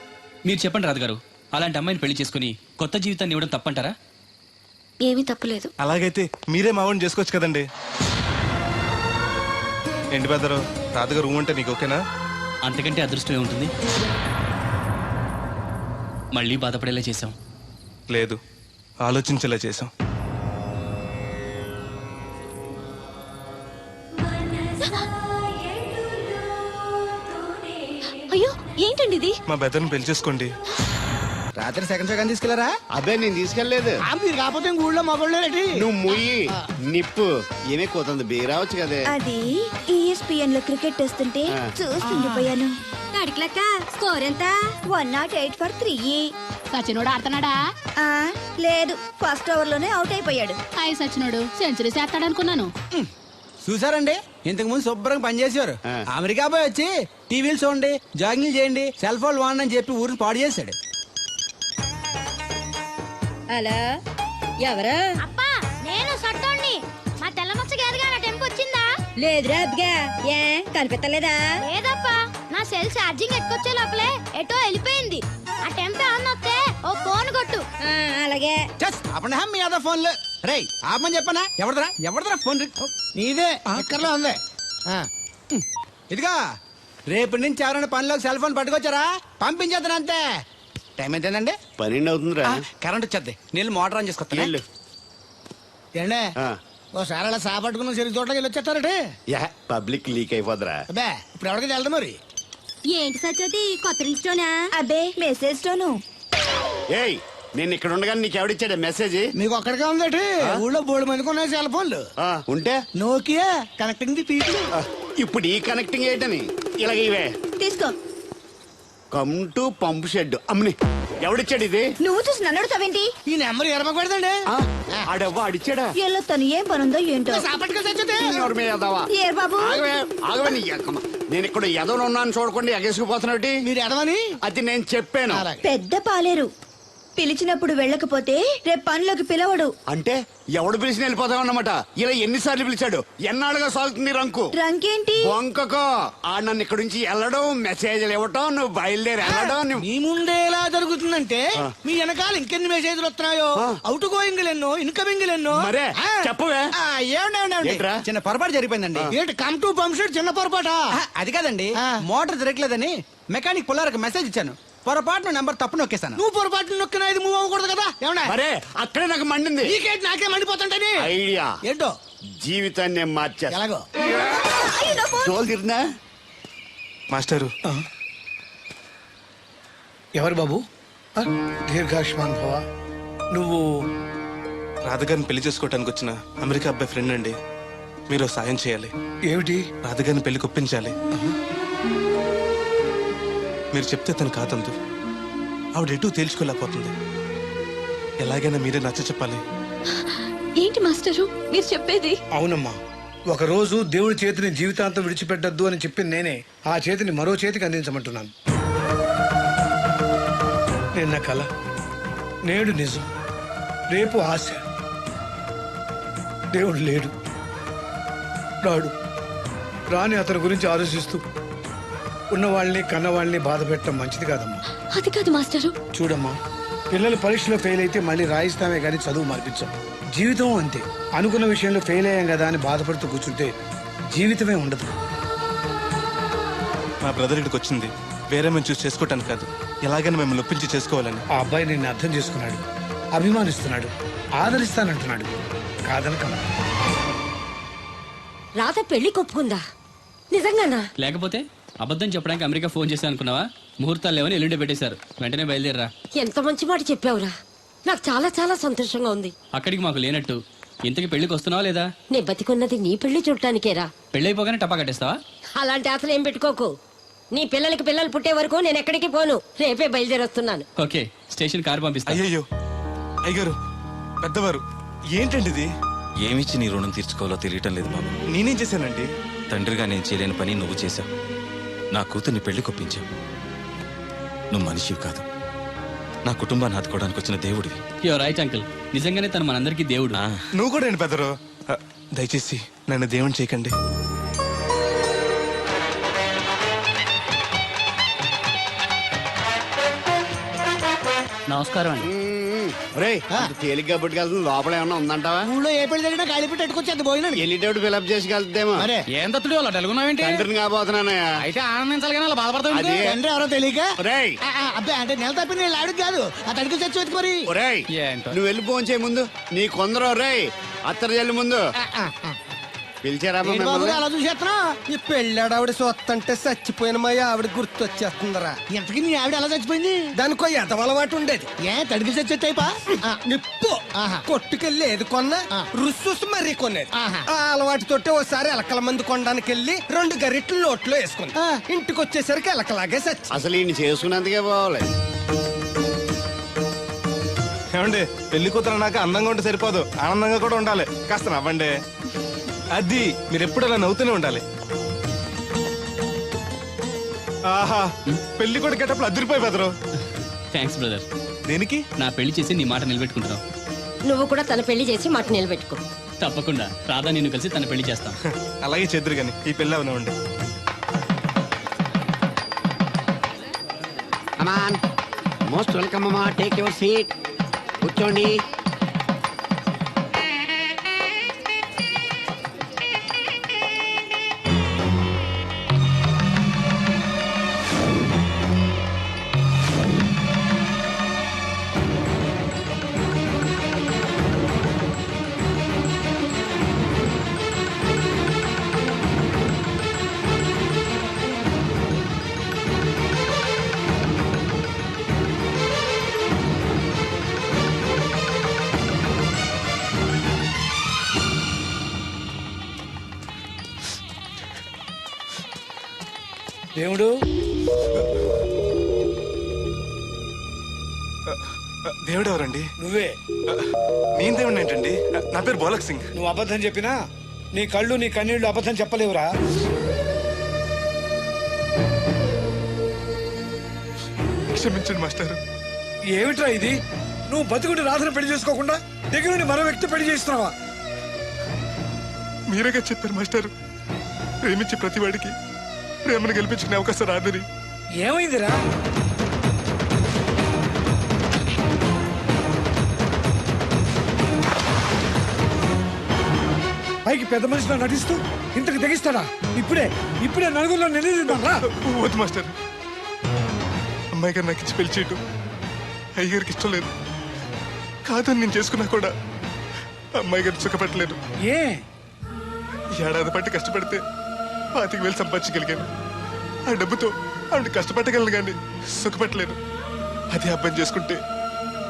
మీరు చెప్పండి రాధగారు, అలాంటి అమ్మాయిని పెళ్లి చేసుకుని కొత్త జీవితాన్ని ఇవ్వడం తప్పంటారా? ఏమీ తప్పులేదు. అలాగైతే మీరే మావాడిని చేసుకోవచ్చు కదండి. ఏంటి బెదరు, రాధగారు రూమ్ అంటే నీకు ఓకేనా? అంతకంటే అదృష్టం ఏముంటుంది? మళ్ళీ బాధపడేలా చేశాం. లేదు, ఆలోచించేలా చేసాం. అయ్యో, ఏంటండి ఇది? మా బెదర్ని పెళ్లి చేసుకోండి. రాత్రి సెకండ్ సెకండ్ తీసుకెళ్లారా? అదే నేను తీసుకెళ్లేదు. మీరు కాకపోతే ఇంక ఊళ్ళో మగోళ్ళేటి? నువ్వు ముయ్యి నిప్పు ఏమే కోతుంది బీరావచ్చు కదే. అది ESPN లో క్రికెట్ వస్తుంటే చూస్తుండిపోయాను. అడిగలక్క స్కోర్ ఎంత? 108 for 3. సచినోడు ఆడుతున్నాడా? లేదు, ఫస్ట్ ఓవర్ లోనే అవుట్ అయిపోయాడు. సచినోడు సెంచరీ చేస్తాడనుకున్నాను. చూసారండి, ఇంతకు ముందు శుభ్రంగా పనిచేసేవారు. అమెరికా పోయి వచ్చి టీవీలు చూడండి, జాగింగ్ చేయండి, సెల్ ఫోన్ వాడండి అని చెప్పి ఊరిని పాడు చేశాడు. అలా ఎవరా? అప్పా, నేను సట్టోణ్ణి. మా తెల్లమచ్చ గారిగా నా టెంపు వచ్చిందా? లేదురా అబ్బగా, ఏ కనిపెట్టలేదా? లేదప్పా, నా సెల్ ఛార్జింగ్ ఎక్కొచ్చే లోపలే ఎటో వెళ్ళిపోయింది. ఆ టెంపే అన్నొస్తే ఓ ఫోన్ కొట్టు. అలాగే. అప్పుడు మీ అదా ఫోన్లు రేయ్ ఆపమని చెప్పనా? ఎవరిదరా ఫోన్? నీదే ఎక్కర్లో ఉంది. ఇదిగా రేపటి నుంచి ఎవరైనా పనిలోకి సెల్ ఫోన్ పట్టుకొచ్చారా పంపించేద్దాను అంతే. టైం ఎంతేనండి? 12 అవుతుందిరా. కరెంట్ వచ్చేద్ది, నీళ్ళు మోటార్ ఆన్ చేసుకొస్తా. వెళ్ళు. ఏండే ఓసారి అలా సాపట్టుకున్న సరి చోట్లకి వెళ్ళి వచ్చేస్తారటే. యా, పబ్లిక్ లీక్ అయిపోద్రా. అబ్బే, ఇప్పుడు ఎవరికి వెళ్దాం మరి? ఏంటి సత్యది, కొత్త రింగ్స్టోనా? అబ్బే, మెసేజ్ తోను. ఏయ్, నేను ఇక్కడ ఉండగానే నీకు ఎవడిచ్చాడే మెసేజ్? మీకు ఒక్కడికే ఉందటి? ఊళ్ళో 3 మందికి ఉన్నాయి సెల్ ఫోన్లు. ఉంటే నోకియా కనెక్టింగ్ ది పీపుల్. ఇప్పుడు ఈ కనెక్టింగ్ ఏంటని ఇలాగ ఇవే తీసుకో. Come to pump shed. అమ్మని ఎవడిచ్చాడు ఇది? నువ్వు చూసి నన్ను అడుగుతావేంటి? ఈ నెంబర్ ఎరమకూడదండి. ఆడవ్వ అడిచాడా? వీళ్ళు తను ఏం పనుందో ఏంటో. సాపట్టుకు చచ్చితే ఎవరి మీద ఎదవా? ఏ బాబు, ఆగవే నీ ఎక్కమ్మ. నేను ఇక్కడ ఎదవను ఉన్నాను చూడకుండా ఎగేసుకుపోతున్నట్టు. మీరు ఎడమని అది నేను చెప్పాను. పెద్ద పాలేరు. పిలిచినప్పుడు వెళ్ళకపోతే రేపు పనిలోకి పిలవడు. అంటే ఎవడు పిలిచిన వెళ్ళిపోతావు అన్నమాట. ఇలా ఎన్నిసార్లు పిలిచాడు? ఎన్నాళ్ళుగా సాగుతుంది రంకు. రంకేంటి? వంకకో ఆ నన్ను ఇక్కడ నుంచి వెళ్ళడం, మెసేజ్లు ఇవ్వటం, నువ్వు బయలుదేరి వెళ్ళడం. మీ ముందే ఎలా జరుగుతుందంటే మీ వెనకాల ఇంకెన్ని మెసేజ్లు వస్తున్నాయో. అవుట్ గోయింగ్ ఎన్నో, ఇన్కమింగ్ ఎన్నో. మరే చెప్పవే. ఏంట్రా? చిన్న పొరపాటు జరిగిపోయిందండి. ఏంటి కమ్ టు పంప్ షెడ్ చిన్న పొరపాట? అది కాదండి, మోటార్ తిరగలేదని మెకానిక్ పుల్లారకు మెసేజ్ ఇచ్చాను. పొరపాటున నెంబర్ తప్పు నొక్కేసాను. నువ్వు పొరపాటు నొక్కినా ఇది మూవ్ అవ్వకూడదు కదా? ఏమన్నా మరే అక్కడే నాకు మండింది. నీకేంటి నాకే మండిపోతుంటని ఐడియా ఏంటో జీవితాన్ని మార్చా. ఎలాగో తోలు తిరిగినా మాస్టరు. ఎవరు బాబు? దీర్ఘాయుష్మాన్ భవ. నువ్వు రాధగారిని పెళ్లి చేసుకోవటానికి వచ్చిన అమెరికా అబ్బాయి ఫ్రెండ్ అండి. మీరు సాయం చేయాలి. ఏమిటి? రాధగారిని పెళ్లి కొప్పించాలి. మీరు చెప్తే తను కాదందు. ఆవిడ ఎటు తేల్చుకోలేకపోతుంది. ఎలాగైనా మీరే నచ్చ చెప్పాలి. ఏంటి మాస్టరు మీరు చెప్పేది? అవునమ్మా, ఒకరోజు దేవుడి చేతిని జీవితాంతం విడిచిపెట్టద్దు అని చెప్పింది నేనే. ఆ చేతిని మరో చేతికి అందించమంటున్నాను. నిన్న కల, నేడు నిజం, రేపు ఆశ. దేవుడు లేడు, రాడు. రాని అతని గురించి ఆలోచిస్తూ ఉన్నవాళ్ళని కన్నవాళ్ళని బాధ పెట్టడం మంచిది కాదమ్మా. అది కాదు మాస్టరు. చూడమ్మా, పిల్లలు పరీక్షలో ఫెయిల్ అయితే మళ్ళీ రాయిస్తామే కానీ చదువు మార్పించాం. జీవితం అంతే. అనుకున్న విషయంలో ఫెయిల్ అయ్యాం కదా అని బాధపడుతూ కూర్చుంటే జీవితమే ఉండదు. మా బ్రదర్ ఇక్కడికి వచ్చింది వేరే మేము చూసి చేసుకోవటానికి కాదు, ఎలాగైనా మిమ్మల్ని ఒప్పించి చేసుకోవాలని. ఆ అబ్బాయి నిన్ను అర్థం చేసుకున్నాడు, అభిమానిస్తున్నాడు, ఆదరిస్తానంటున్నాడు. కాదనకమ్మా. రాధ పెళ్లి కొప్పుకుందా? నిజంగానా? లేకపోతే అబద్ధం చెప్పడానికి అమెరికా ఫోన్ చేశాను అనుకున్నావా? ముహూర్తాలు లేవని ఎల్లుండి పెట్టేశారు. వెంటనే బయలుదేరరా. ఎంత మంచి మాట చెప్పావురా. నాకు చాలా చాలా సంతోషంగా ఉంది. అక్కడికి మాకు లేనట్టు ఇంతకి పెళ్లికి వస్తున్నావా లేదా? నే బతికున్నది నీ పెళ్లి చూడటానికేరా. పెళ్ళైపోగానే టపా కట్టేస్తావా? అలాంటి ఆశలు ఏం పెట్టుకోకు. నీ పిల్లలకి పిల్లలు పుట్టే వరకు నేను ఎక్కడికి పోను. రేపే బయలుదేరొస్తున్నాను. ఓకే, స్టేషన్ కారు పంపిస్తా. అయ్యయ్యో అయ్యగారు, పెద్దవారు, ఏంటండి ఇది? ఏమిచ్చి నీ రుణం తీర్చుకోవాలో తెలియటం లేదు బాబు. నేనేం చేశానండి? తండ్రిగా నేను చేయలేని పని నువ్వు చేశావు. నా కూతుర్ని పెళ్లి కొప్పించావు. నువ్వు మనిషివి కాదు, నా కుటుంబాన్ని ఆదుకోవడానికి వచ్చిన దేవుడివి. Your right uncle. నిజంగానే తను మనందరికీ దేవుడు. నువ్వు కూడా ఏంటి పెద్దరు? దయచేసి నన్ను దేవుని చేయకండి. నమస్కారం అండి. తేలిగ్గా పుట్టుకెళ్తుంది, లోపల ఏమన్నా ఉందంటావా? ఊళ్ళో ఏ పెళ్లి జరిగినా కాలి పెట్టి ఎట్టుకొచ్చేది భోజనం. వెళ్ళేటప్పుడు ఫిలప్ చేసి వెళ్తేమో. ఏం తత్తుడు అలా తెలుగున్నావేంటి? తండ్రిని కాబోతున్నానయ్యా. అయితే ఆనందించాలి కానీ అలా బాధపడతావు. అదే. తండ్రి ఎవరో తెలియక ఒరేయ్, అబ్బాయి అంటే నెల తప్పి నేను ఆడికి కాదు ఆ తడికి చచ్చి వెతుకోరి. ఒరేయ్, ఏంటో. నువ్వు వెళ్ళి ఫోన్ చేయ ముందు. నీ కొందరు రేయ్ అత్తరు చెల్లి ముందు పిలిచారా ఏంటి బాబు అలా చూసేస్తున్నా? ఈ పెళ్ళాడావిడ సొత్తంటే చచ్చిపోయిన మా ఆవిడ గుర్తొచ్చేస్తుందరా. ఎంతకీ నీ ఆవిడ ఎలా చచ్చిపోయింది? దానికో ఎదవలవాటు ఉండేది. ఏ తడికి చచ్చి టైపా? నిప్పు కొట్టుకెళ్ళి ఏది కొన్నా రుస్సుస్ మరీ కొనేది. ఆహా. ఆ అలవాటు తోటి ఓసారి ఎలకల మందు కొనడానికి వెళ్ళి 2 గరిట్లు నోట్లో వేసుకుంది. ఇంటికి వచ్చేసరికి ఎలకలాగే చచ్చి. అసలు ఈయన చేసుకున్నందుకే పోవాలి. ఏమండి, పెళ్లి కూతురు అన్నాక అందంగా ఉంటే సరిపోదు, ఆనందంగా కూడా ఉండాలి. కాస్త నవ్వండి. అది మీరు ఎప్పుడు అలా నవ్వుతూనే ఉండాలి. ఆహా, పెళ్లి కూడా గెటప్పుడు అదిరిపోయి బెదరు. Thanks brother. దేనికి? నా పెళ్లి చేసి నీ మాట నిలబెట్టుకుంటున్నావు. నువ్వు కూడా తన పెళ్లి చేసి మాట నిలబెట్టుకో. తప్పకుండా రాధా నిన్ను కలిసి తన పెళ్లి చేస్తాం. అలాగే చెద్దరు గాని ఈ పెళ్లి అవనివ్వండి. అమాన్, మోస్ట్ వెల్కమ్ అమ్మా. టేక్ యువర్ సీట్, కూర్చోండి. దేవుడు, దేవుడు ఎవరండి? నువ్వే. నేను దేవుడు ఏంటండి? నా పేరు బోలక్ సింగ్. నువ్వు అబద్ధం చెప్పినా నీ కళ్ళు నీ కన్నీళ్లు అబద్ధం చెప్పలేవురా. క్షమించండి మాస్టర్. ఏమిట్రా ఇది? నువ్వు బతుకుంటే రాధను పెళ్లి చేసుకోకుండా దగ్గర నుండి మరో వ్యక్తి పెళ్లి చేస్తున్నావా? మీరేగా చెప్పారు మాస్టర్, ప్రేమించే ప్రతివాడికి ప్రేమను గెలిపించుకునే అవకాశం రాదని. ఏమైందిరా? పైకి పెద్ద మనిషిలో నటిస్తూ ఇంతకు తెగిస్తాడా? ఇప్పుడే నలుగురిలో నిలదీద్దాంరా. వద్దు మాస్టర్, అమ్మాయి గారు నాకు ఇచ్చి పెళ్లి చేయటం అయ్యగారికి ఇష్టం లేదు. కాదని నేను చేసుకున్నా కూడా అమ్మాయి గారిని సుఖపెట్టలేదు. ఏ ఏడాది పట్టి కష్టపడితే 25,000 సంపాదించగలిగాను. ఆ డబ్బుతో ఆవిడ కష్టపట్టగలను కానీ సుఖపెట్టలేను. అదే అబ్బాయి చేసుకుంటే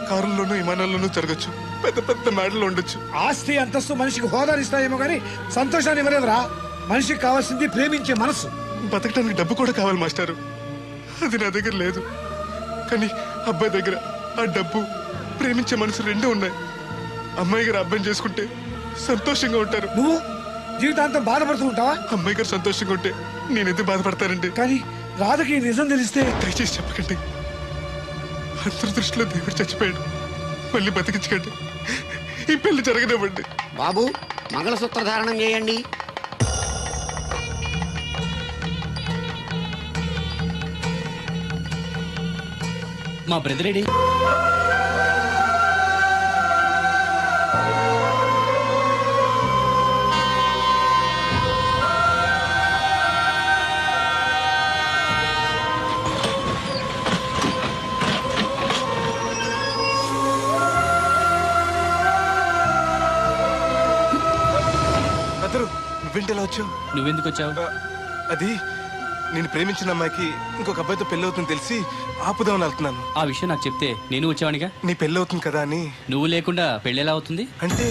కారుల్లోనూ విమానాల్లోనూ జరగచ్చు, పెద్ద పెద్ద మేడల్లో ఉండొచ్చు. ఆస్తి అంతస్తు మనిషికి హోదానిస్తాయేమో కానీ సంతోషాన్ని ఇవ్వలేదురా. మనిషికి కావాల్సింది ప్రేమించే మనసు. బతకడానికి డబ్బు కూడా కావాలి మాస్టారు, అది నా దగ్గర లేదు. కానీ అబ్బాయి దగ్గర ఆ డబ్బు, ప్రేమించే మనసు రెండూ ఉన్నాయి. అమ్మాయి గారు అబ్బాయిని చేసుకుంటే సంతోషంగా ఉంటారు. నువ్వు జీవితాంతం బాధపడుతూ ఉంటావా? అమ్మాయి గారు సంతోషంగా ఉంటే నేనెందుకు బాధపడతానండి? కానీ రాధకి నిజం తెలిస్తే. దయచేసి చెప్పకండి. అందరి దృష్టిలో దేవుడు చచ్చిపోయాడు, మళ్ళీ బతికించకండి. ఈ పెళ్లి జరగనివ్వండి. బాబు, మంగళసూత్ర ధారణం చేయండి. మా బ్రదర్ ఏడి? వచ్చావు? నువ్వెందుకు వచ్చావు? అది నేను ప్రేమించిన అమ్మాయికి ఇంకొక అబ్బాయితో పెళ్లి అవుతుంది తెలిసి ఆపుదామని వెళ్తున్నాను. ఆ విషయం నాకు చెప్తే నేను వచ్చావనిగా. నీ పెళ్లి అవుతుంది కదా అని. నువ్వు లేకుండా పెళ్లి ఎలా అవుతుంది? అంటే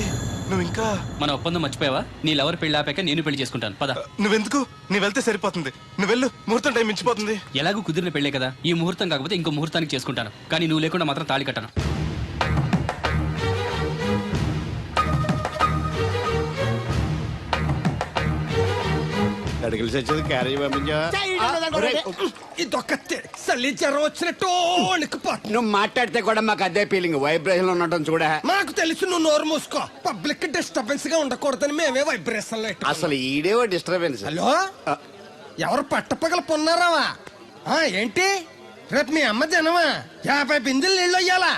నువ్వు ఇంకా మన ఒప్పందం మర్చిపోయావా? నీ లవర్ పెళ్లి ఆపాక నేను పెళ్లి చేసుకుంటాను. పద. నువ్వెందుకు? నీ వెళ్తే సరిపోతుంది. నువ్వు వెళ్ళు, ముహూర్తం టైం మించిపోతుంది. ఎలాగూ కుదిరిన పెళ్లే కదా, ఈ ముహూర్తం కాకపోతే ఇంకో ముహూర్తానికి చేసుకుంటాను. కానీ నువ్వు లేకుండా మాత్రం తాళి కట్టను. అడిగిలి చచ్చేది క్యారేజ్ పంపించా. ఇదొక చలి జ్వరం వచ్చినట్టు వణికిపోతుంది. నువ్వు మాట్లాడితే కూడా మాకు అదే ఫీలింగ్, వైబ్రేషన్ ఉండటం చూడా. మాకు తెలుసు, నువ్వు నోరు మూసుకో. పబ్లిక్ డిస్టర్బెన్స్ గా ఉండకూడదని మేమే వైబ్రేషన్ లో అసలు ఈడేవో డిస్టర్బెన్స్. హలో, ఎవరు పట్టపగల పొన్నారావా? ఏంటి రేపు మీ అమ్మ జనమా 50 బిందెలు నీళ్ళు అయ్యాలా?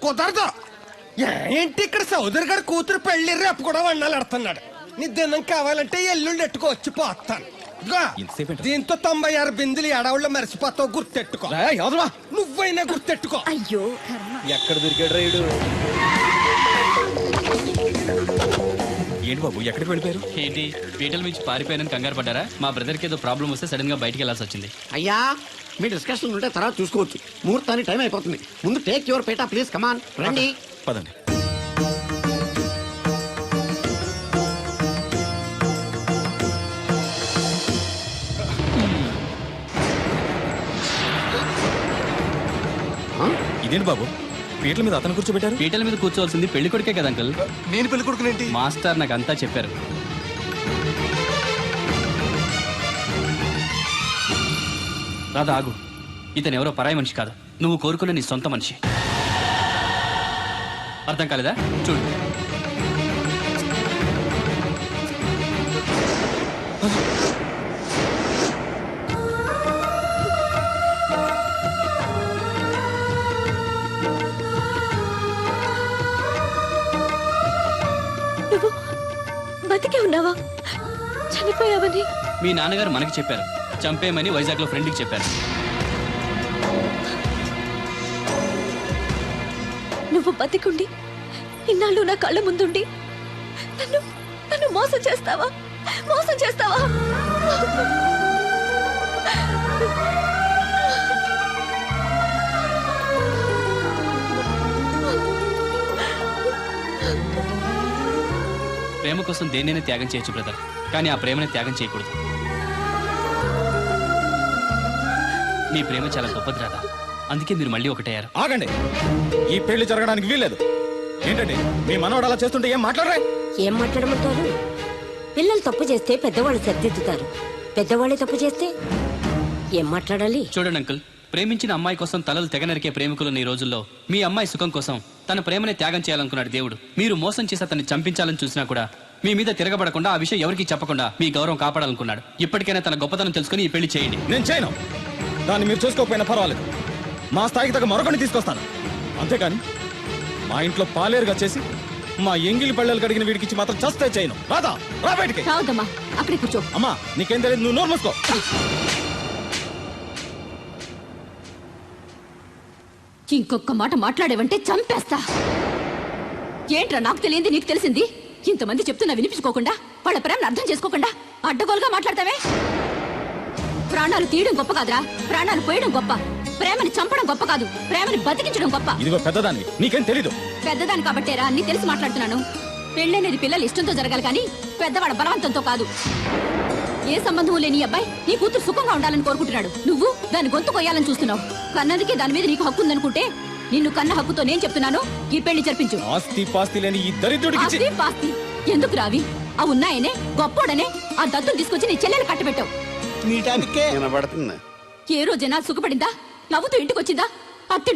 కుదరదు. ఏంటి ఇక్కడ సోదరి గారి కూతురు పెళ్లి రేపు కూడా వండాలి ఆడుతున్నాడు. నీ దినం కావాలంటే ఎల్లుండి ఎట్టుకో వచ్చి పోతాను. దీంతో 96 బిందెలు ఎడవుల్లో మరిచిపోతావు, గుర్తెట్టుకో. నువ్వైనా గుర్తెట్టుకో. అయ్యో ఎక్కడ దొరికాడు రైడు? ఏంటి బాబు, ఎక్కడికి వెళ్ళిపోయారు? ఏంటి పీటల నుంచి పారిపోయానని కంగారు పడ్డారా? మా బ్రదర్కి ఏదో ప్రాబ్లం వస్తే సడన్ గా బయటికి వెళ్ళాల్సి వచ్చింది. అయ్యా, మీ డిస్కషన్ ఉంటే తర్వాత చూసుకోవచ్చు. ముహూర్తానికి టైం అయిపోతుంది. ముందు టేక్ యువర్ పేట ప్లీజ్. కమాన్ రండి. పదండి. ఇదేంటి బాబు, పీటల మీద అతను కూర్చోబెట్టారు? పీటల మీద కూర్చోవాల్సింది పెళ్లి కొడుకే కదా అంకుల్. నేను పెళ్లి కొడుకునేంటి? మాస్టర్ నాకు అంతా చెప్పారు. రాధా ఆగు, ఇతను ఎవరో పరాయి మనిషి కాదు, నువ్వు కోరుకున్న నీ సొంత మనిషి. అర్థం కాలేదా? చూడు. నువ్వు బతికే ఉన్నావా? చనిపోయావని మీ నాన్నగారు మనకి చెప్పారు, చంపేయమని వైజాగ్ లో ఫ్రెండ్కి చెప్పారు. నువ్వు బతికుండి ఇన్నాళ్ళు నా కళ్ళ ముందుండి నన్ను నన్ను మోసం చేస్తావా? మోసం చేస్తావా? ప్రేమ కోసం దేన్నైనా త్యాగం చేయొచ్చు బ్రదర్, కానీ ఆ ప్రేమని త్యాగం చేయకూడదు. మీ ప్రేమ చాలా గొప్పది రాదా, అందుకే మీరు మళ్ళీ ఒకటయ్యారు. ఆగండి, ఈ పెళ్లి జరగడానికి వీల్లేదు. ఏంటండి మీ మనవాడు అలా చేస్తుంటే ఏం మాట్లాడరా? ఏం మాట్లాడమంటారు? పిల్లలు తప్పు చేస్తే పెద్దవాళ్ళు సరిదిద్దుతారు, పెద్దవాళ్ళే తప్పు చేస్తే ఏం మాట్లాడాలి? చూడండి అంకుల్, ప్రేమించిన అమ్మాయి కోసం తలలు తెగనరికే ప్రేమికులున్న ఈ రోజుల్లో మీ అమ్మాయి సుఖం కోసం తన ప్రేమని త్యాగం చేయాలనుకున్నాడు దేవుడు. మీరు మోసం చేసి అతన్ని చంపించాలని చూసినా కూడా మీ మీద తిరగబడకుండా ఆ విషయం ఎవరికి చెప్పకుండా మీ గౌరవం కాపాడాలనుకున్నాడు. ఇప్పటికైనా తన గొప్పతనం తెలుసుకుని ఈ పెళ్లి చేయండి. నేను చేయను. దాన్ని మీరు చూసుకోకపోయినా పర్వాలేదు, మా స్థాయికి తగ్గ మరొకరిని తీసుకొస్తాను. అంతేకాని మా ఇంట్లో పాలేరుగా చేసి మా ఎంగిలి పళ్ళలు కడిగిన వీడికి మాత్రం చస్తే చేయను. రాదా, రా బయటికి. రావద్దమ్మా, అక్కడే కూర్చో. అమ్మా నీకేం తెలియదు, నువ్వు నోరు మూసుకో. ఇంకొక మాట మాట్లాడేవంటే చంపేస్తా. ఏంట్రా నాకు తెలియంది నీకు తెలిసింది? ఇంతమంది చెప్తున్నా వినిపించుకోకుండా, వాళ్ళ ప్రేమను అర్థం చేసుకోకుండా అడ్డగోలుగా మాట్లాడతావే. ప్రాణాలు తీయడం గొప్ప కాదురా, ప్రాణాలు పోయడం గొప్ప. ప్రేమని చంపడం గొప్ప కాదు, ప్రేమని బతికించడం గొప్ప. ఇదిగో పెద్దదాన్ని, నీకేం తెలీదు. పెద్దదాని కాబట్టేరా అన్ని తెలిసి మాట్లాడుతున్నాను. పెళ్ళనేది పిల్లలు ఇష్టంతో జరగాలి కానీ పెద్దవాడ బలవంతంతో కాదు. ఏ సంబంధం లేని అబ్బాయి నీ కూతురు సుఖంగా ఉండాలని కోరుకుంటున్నాడు. నువ్వు దాని గొంతు కొయ్యాలని చూస్తున్నావు. కన్నదికే దాని మీద నీకు హక్కు ఉందనుకుంటే నిన్ను కన్న హక్కుతో నేను చెప్తున్నాను, ఈ పెళ్లి జరిపించు. ఆస్తి పాస్తి లేని ఈ దరిద్రుడికి ఆస్తి పాస్తి ఎందుకు రావి? ఆ ఉన్నాయనే గొప్పోడనే ఆ దత్తుని తీసుకొచ్చి నీ చెల్లెలు కట్టబెట్టావు. వినబడుతుంది. ఏ రోజైనా సుఖపడిందా? నవ్వుతూ ఇంటికొచ్చిందా? అత్తింట్లో